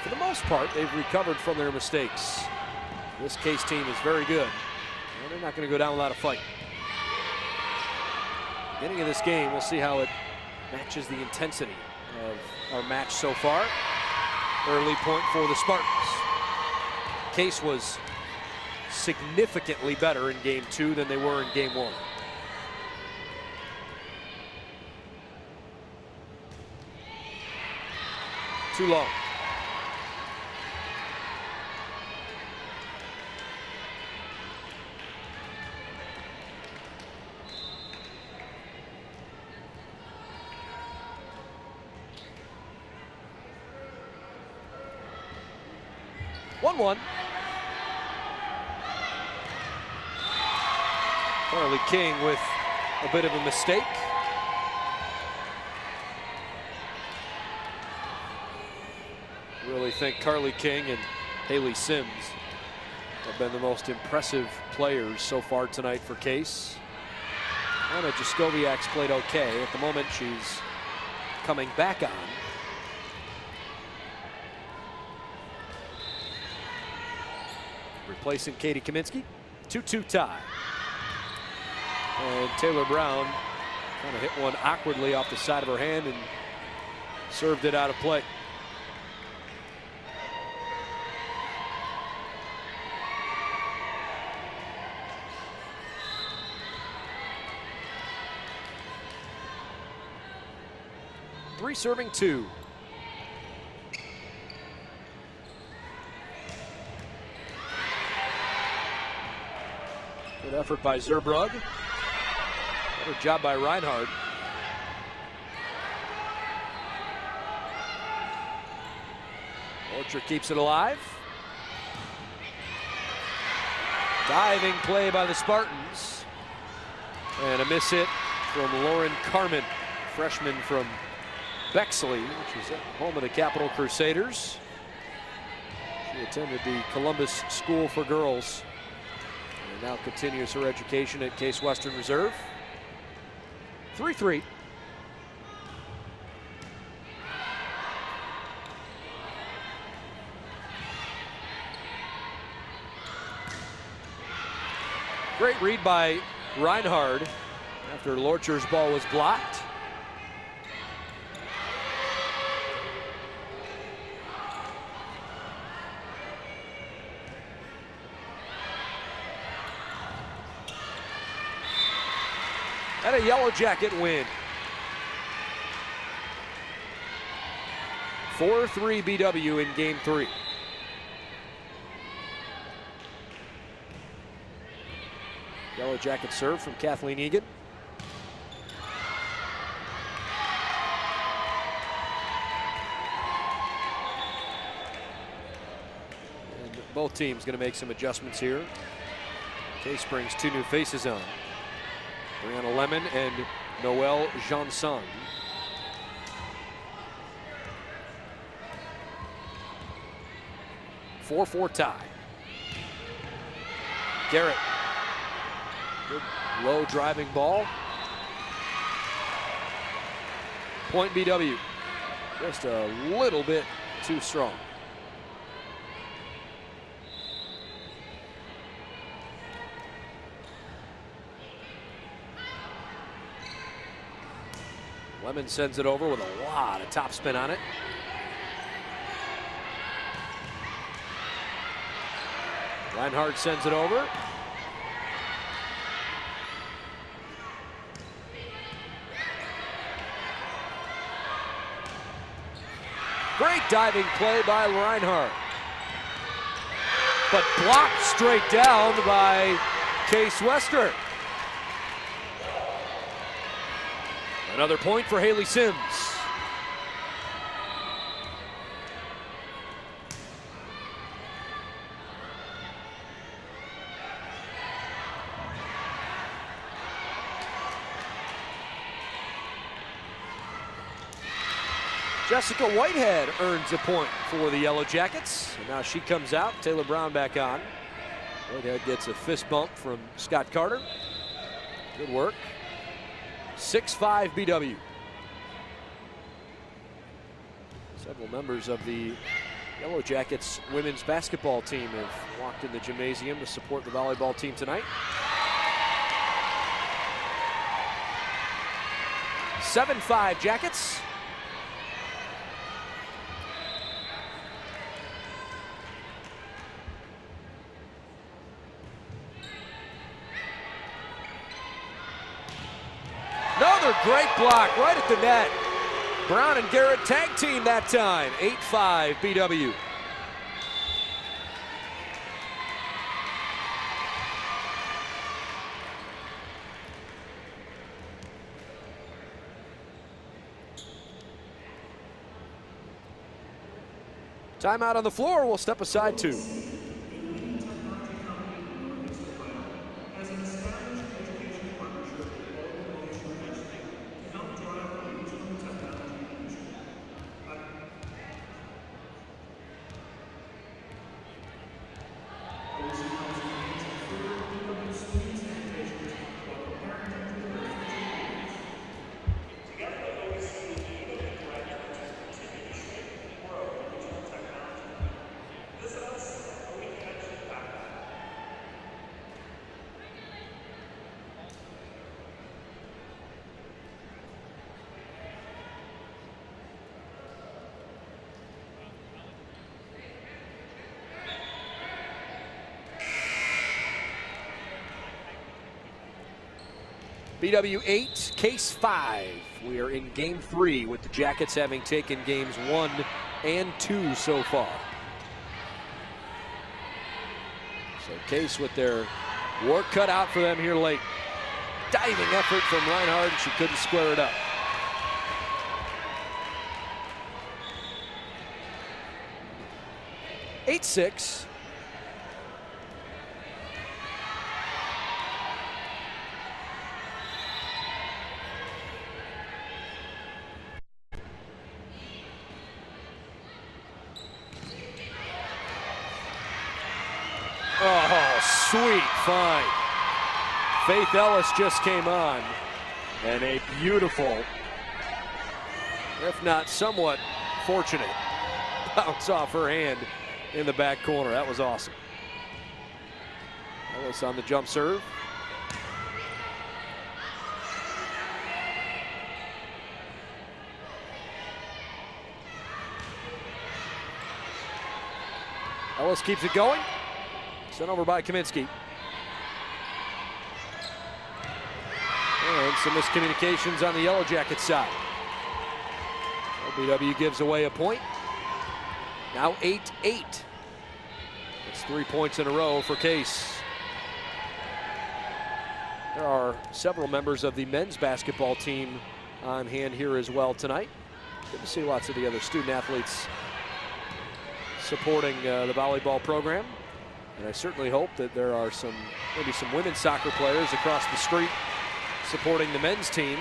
For the most part, they've recovered from their mistakes. This Case team is very good, and they're not going to go down without a fight. Beginning of this game, we'll see how it matches the intensity of our match so far. Early point for the Spartans. Case was significantly better in game 2 than they were in game 1. Too low. One. Carly King with a bit of a mistake. Really think Carly King and Haley Sims have been the most impressive players so far tonight for Case. Anna Jaskowiak's played okay. At the moment, she's coming back on. Replacing Katie Kaminsky. 2-2 tie. And Taylor Brown kind of hit one awkwardly off the side of her hand and served it out of play. Three serving 2. Good effort by Zerbrug. Better job by Reinhardt. Orchard keeps it alive. Diving play by the Spartans. And a miss hit from Lauren Carmen, freshman from Bexley, which is at home of the Capital Crusaders. She attended the Columbus School for Girls and now continues her education at Case Western Reserve. 3-3. Great read by Reinhardt after Lorcher's ball was blocked. And a Yellow Jacket win. 4-3 BW in game 3. Yellow Jacket serve from Kathleen Egan. And both teams going to make some adjustments here. Case brings 2 new faces on. Brianna Lemon and Noelle Janson. Four tie. Garrett. Good low driving ball. Point BW. Just a little bit too strong. Lemon sends it over with a lot of topspin on it. Reinhardt sends it over. Great diving play by Reinhardt. But blocked straight down by Case Wester. Another point for Haley Sims. Jessica Whitehead earns a point for the Yellow Jackets. And now she comes out, Taylor Brown back on. Whitehead gets a fist bump from Scott Carter. Good work. 6-5 BW. Several members of the Yellow Jackets women's basketball team have walked in the gymnasium to support the volleyball team tonight. 7-5 Jackets. Another great block right at the net. Brown and Garrett tag team that time. 8-5 BW. Timeout on the floor. We'll step aside two. BW 8, Case 5. We are in game 3 with the Jackets having taken games 1 and 2 so far. So Case with their work cut out for them here late. Diving effort from Reinhardt, and she couldn't square it up. (8-6). Oh, sweet find. Faith Ellis just came on. And a beautiful, if not somewhat fortunate, bounce off her hand in the back corner. That was awesome. Ellis on the jump serve. Ellis keeps it going. Sent over by Kaminsky. And some miscommunications on the Yellow Jacket side. LBW gives away a point. Now 8-8. That's 3 points in a row for Case. There are several members of the men's basketball team on hand here as well tonight. Good to see lots of the other student athletes supporting the volleyball program. And I certainly hope that there are maybe some women's soccer players across the street supporting the men's team,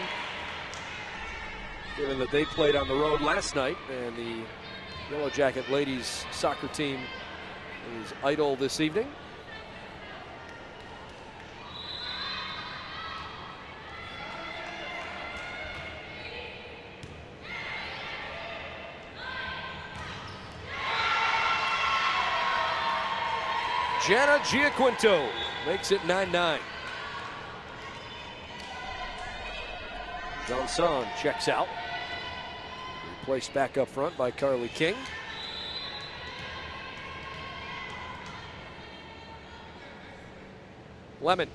given that they played on the road last night and the Yellow Jacket ladies soccer team is idle this evening. Jana Giaquinto makes it 9-9. Johnson checks out. Replaced back up front by Carly King. Lemon.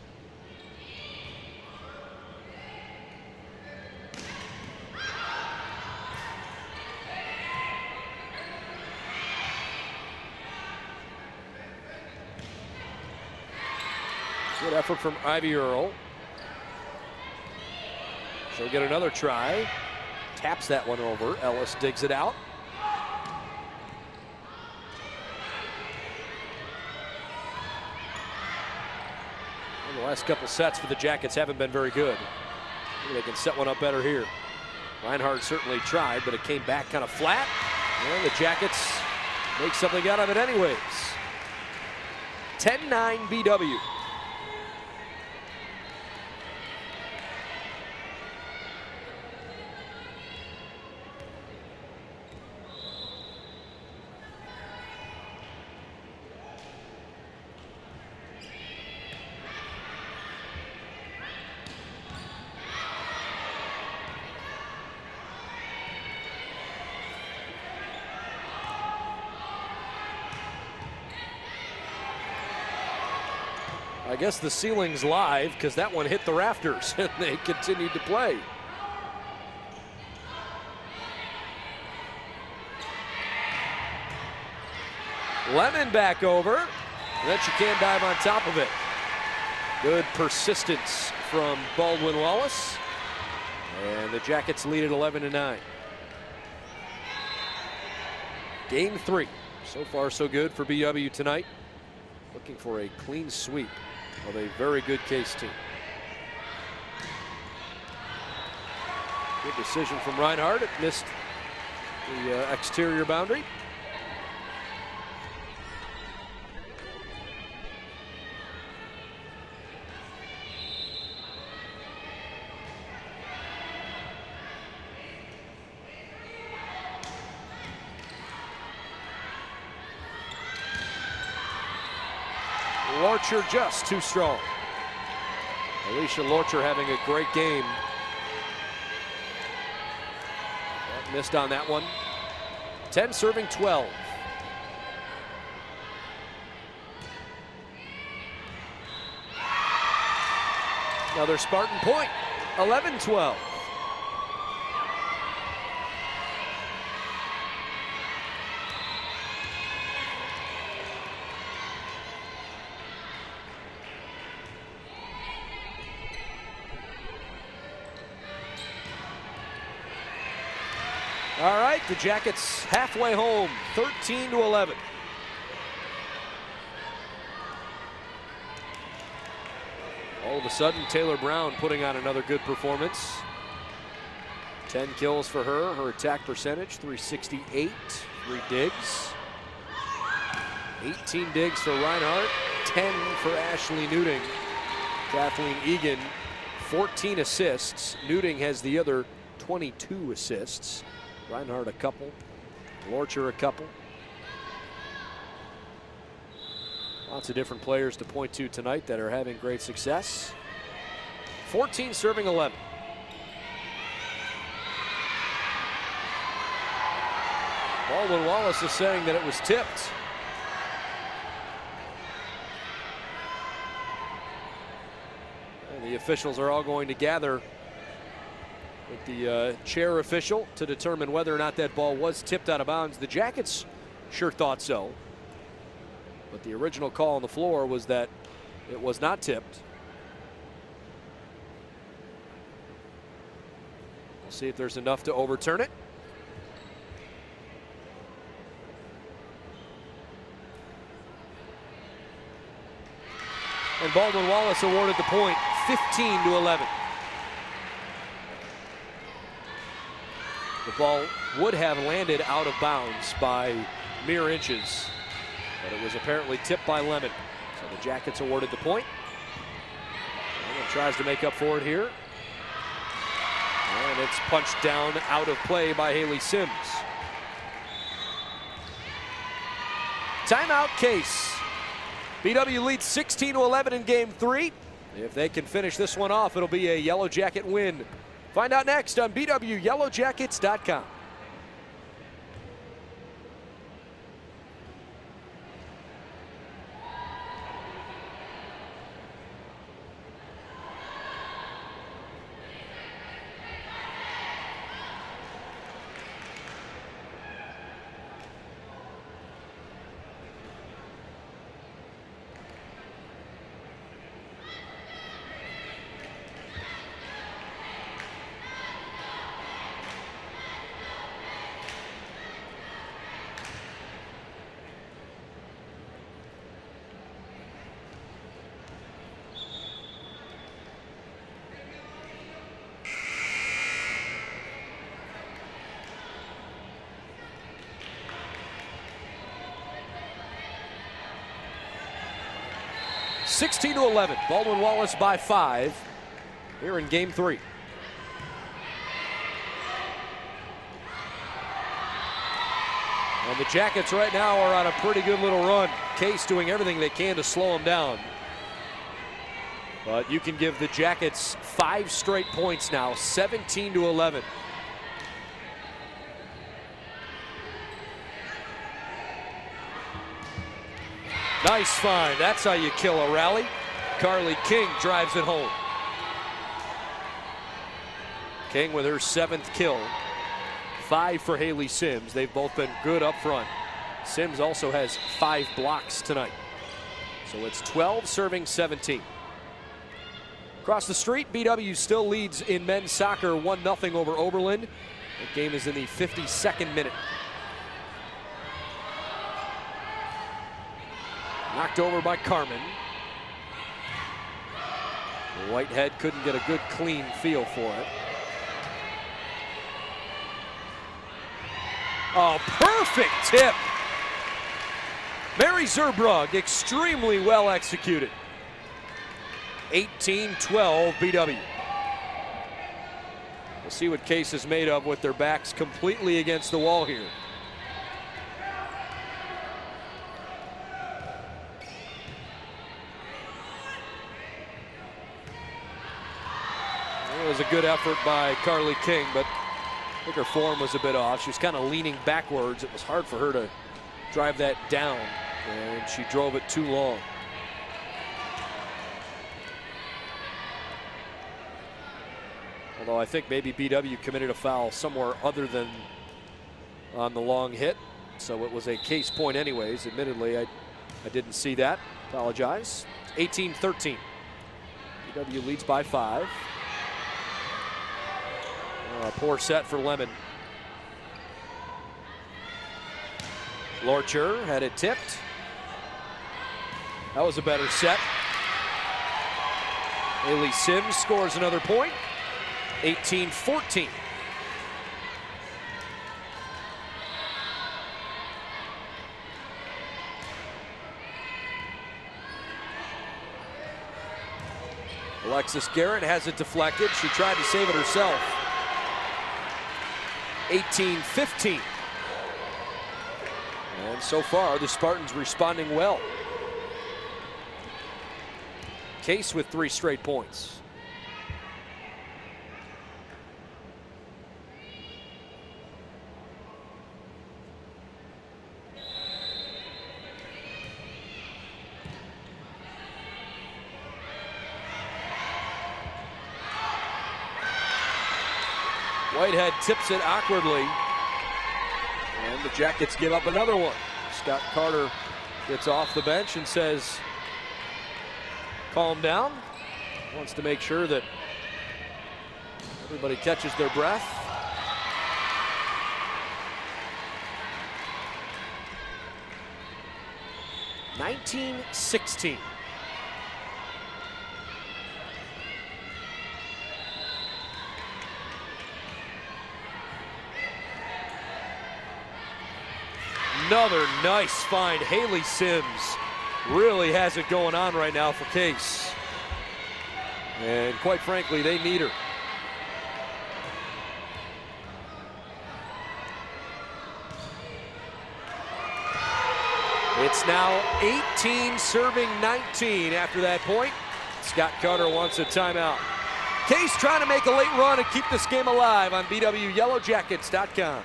Good effort from Ivy Earl. She'll get another try. Taps that one over. Ellis digs it out. And the last couple sets for the Jackets haven't been very good. Maybe they can set one up better here. Reinhardt certainly tried, but it came back kind of flat. And the Jackets make something out of it anyways. 10-9 BW. I guess the ceiling's live because that one hit the rafters and they continued to play. Lemon back over. And then she can dive on top of it. Good persistence from Baldwin Wallace. And the Jackets lead at 11-9. Game 3. So far so good for BW tonight. Looking for a clean sweep of a very good Case team. Good decision from Reinhardt. It missed the exterior boundary. Lorcher just too strong. Alicia Lorcher having a great game. Missed on that one. 10 serving 12. Another Spartan point. 11-12. All right, the Jackets halfway home, 13-11. All of a sudden, Taylor Brown putting on another good performance. 10 kills for her. Her attack percentage, 368. 3 digs. 18 digs for Reinhardt. 10 for Ashley Newting. Kathleen Egan, 14 assists. Newting has the other 22 assists. Reinhardt a couple, Lorcher a couple. Lots of different players to point to tonight that are having great success. 14 serving 11. Baldwin Wallace is saying that it was tipped. And the officials are all going to gather with the chair official to determine whether or not that ball was tipped out of bounds. The Jackets sure thought so, but the original call on the floor was that it was not tipped. We'll see if there's enough to overturn it. And Baldwin Wallace awarded the point, 15-11. The ball would have landed out of bounds by mere inches, but it was apparently tipped by Lemon. So the Jackets awarded the point. Lemon tries to make up for it here. And it's punched down out of play by Haley Sims. Timeout Case. BW leads 16-11 in game 3. If they can finish this one off, it'll be a Yellow Jacket win. Find out next on BWYellowJackets.com. 16-11. Baldwin Wallace by 5 here in game 3. And the Jackets right now are on a pretty good little run. Case doing everything they can to slow them down. But you can give the Jackets 5 straight points now, 17-11. Nice find. That's how you kill a rally. Carly King drives it home. King with her 7th kill. 5 for Haley Sims. They've both been good up front. Sims also has 5 blocks tonight. So it's 12 serving 17. Across the street, BW still leads in men's soccer 1-0 over Oberlin. The game is in the 52nd minute. Knocked over by Carmen. Whitehead couldn't get a good clean feel for it. Oh, perfect tip. Mary Zerbrug, extremely well executed. 18-12 BW. We'll see what Case is made of with their backs completely against the wall here. It was a good effort by Carly King, but I think her form was a bit off. She was kind of leaning backwards. It was hard for her to drive that down, and she drove it too long. Although I think maybe BW committed a foul somewhere other than on the long hit. So it was a Case point anyways. Admittedly, I didn't see that. Apologize. 18-13. BW leads by 5. A poor set for Lemon. Lorcher had it tipped. That was a better set. Haley Sims scores another point. 18-14. Alexis Garrett has it deflected. She tried to save it herself. 18-15. And so far, the Spartans responding well. Case with 3 straight points. Whitehead tips it awkwardly, and the Jackets give up another one. Scott Carter gets off the bench and says, calm down. Wants to make sure that everybody catches their breath. (19-16). Another nice find. Haley Sims really has it going on right now for Case. And quite frankly, they need her. It's now 18 serving 19 after that point. Scott Carter wants a timeout. Case trying to make a late run and keep this game alive on BWYellowJackets.com.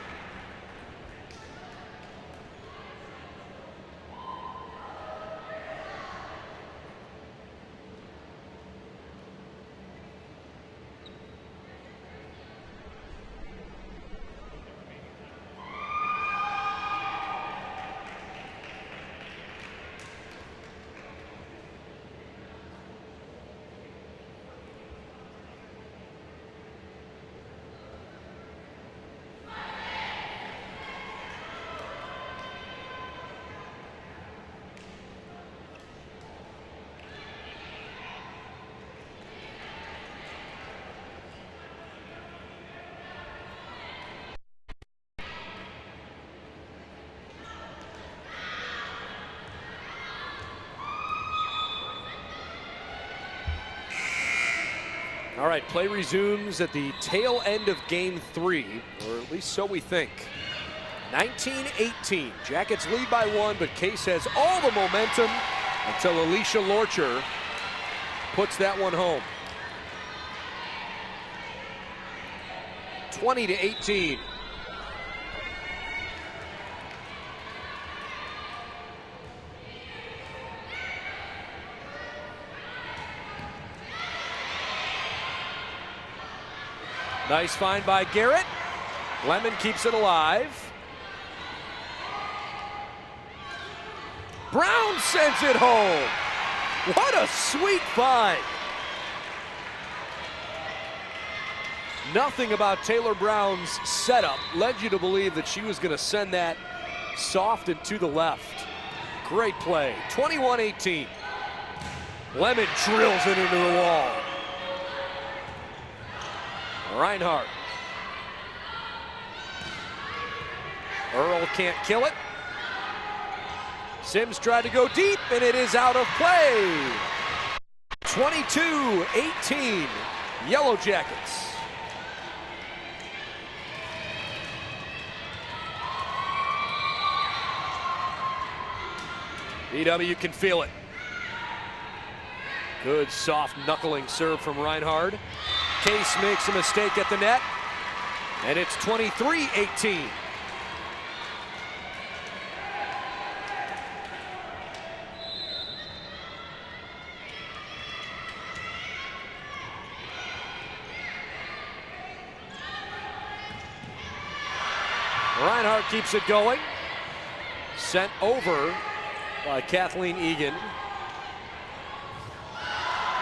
All right, play resumes at the tail end of game 3, or at least so we think. 19-18. Jackets lead by 1, but Case has all the momentum until Alicia Lorcher puts that one home. 20-18. Nice find by Garrett. Lemon keeps it alive. Brown sends it home. What a sweet find. Nothing about Taylor Brown's setup led you to believe that she was going to send that soft and to the left. Great play. 21-18. Lemon drills it into the wall. Reinhardt. Earl can't kill it. Sims tried to go deep, and it is out of play. 22-18, Yellow Jackets. BW can feel it. Good soft knuckling serve from Reinhardt. Case makes a mistake at the net, and it's 23-18. Reinhardt keeps it going. Sent over by Kathleen Egan.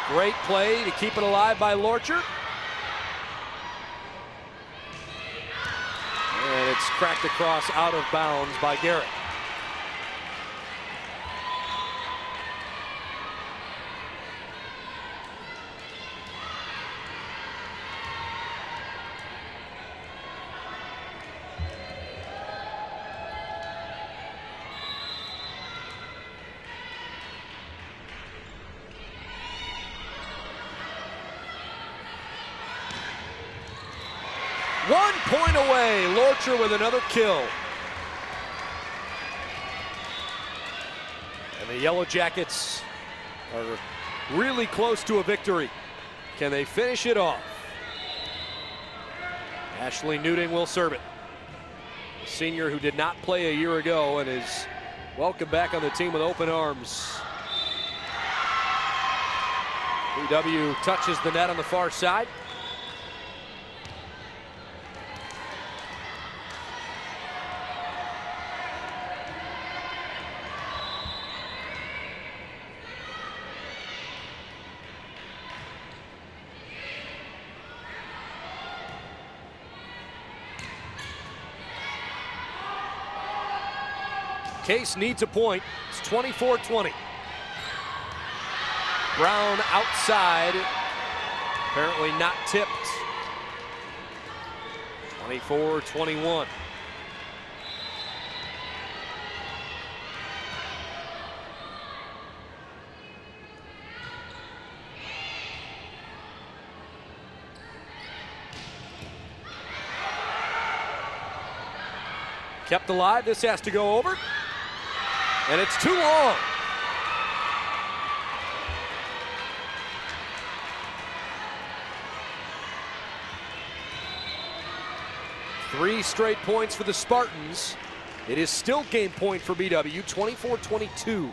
Great play to keep it alive by Lorcher. And it's cracked across out of bounds by Garrett. One point away, Lorcher with another kill. And the Yellow Jackets are really close to a victory. Can they finish it off? Ashley Newton will serve it. A senior who did not play a year ago and is welcome back on the team with open arms. BW touches the net on the far side. Case needs a point. It's 24-20. Brown outside. Apparently not tipped. 24-21. Kept alive. This has to go over. And it's too long. Three straight points for the Spartans. It is still game point for BW, 24-22.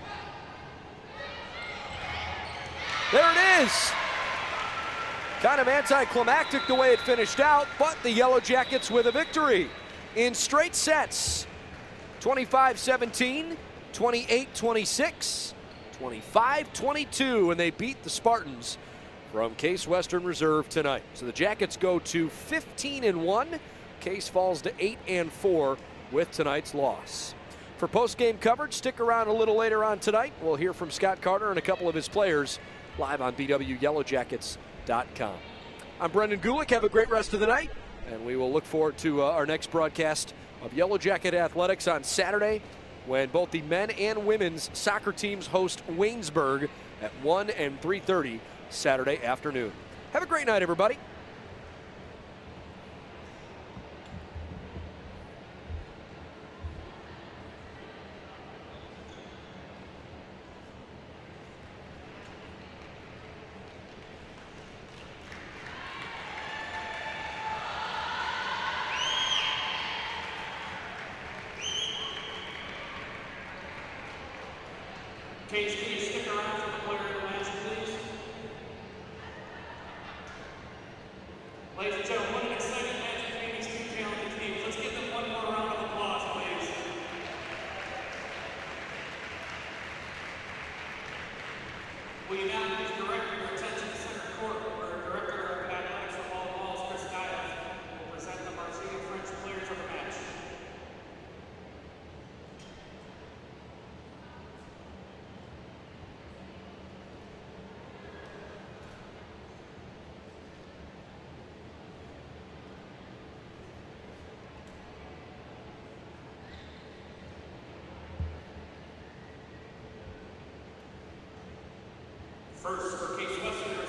There it is. Kind of anticlimactic the way it finished out, but the Yellow Jackets with a victory in straight sets. 25-17. 28-26, 25-22, and they beat the Spartans from Case Western Reserve tonight. So the Jackets go to 15-1. Case falls to 8-4 with tonight's loss. For post-game coverage, stick around a little later on tonight. We'll hear from Scott Carter and a couple of his players live on BWYellowJackets.com. I'm Brendan Gulick. Have a great rest of the night, and we will look forward to our next broadcast of Yellow Jacket Athletics on Saturday, when both the men and women's soccer teams host Waynesburg at 1 and 3:30 Saturday afternoon. Have a great night, everybody. Cage, can you stick around for the player of the match, please? Ladies and gentlemen, what an exciting match between these two talented teams. Let's give them one more round of applause, please. Will you now please direct your attention to center court, where Director of Athletics for Volleyball, Chris Giles, will present the Marcia French players of the match. First, for Case Western,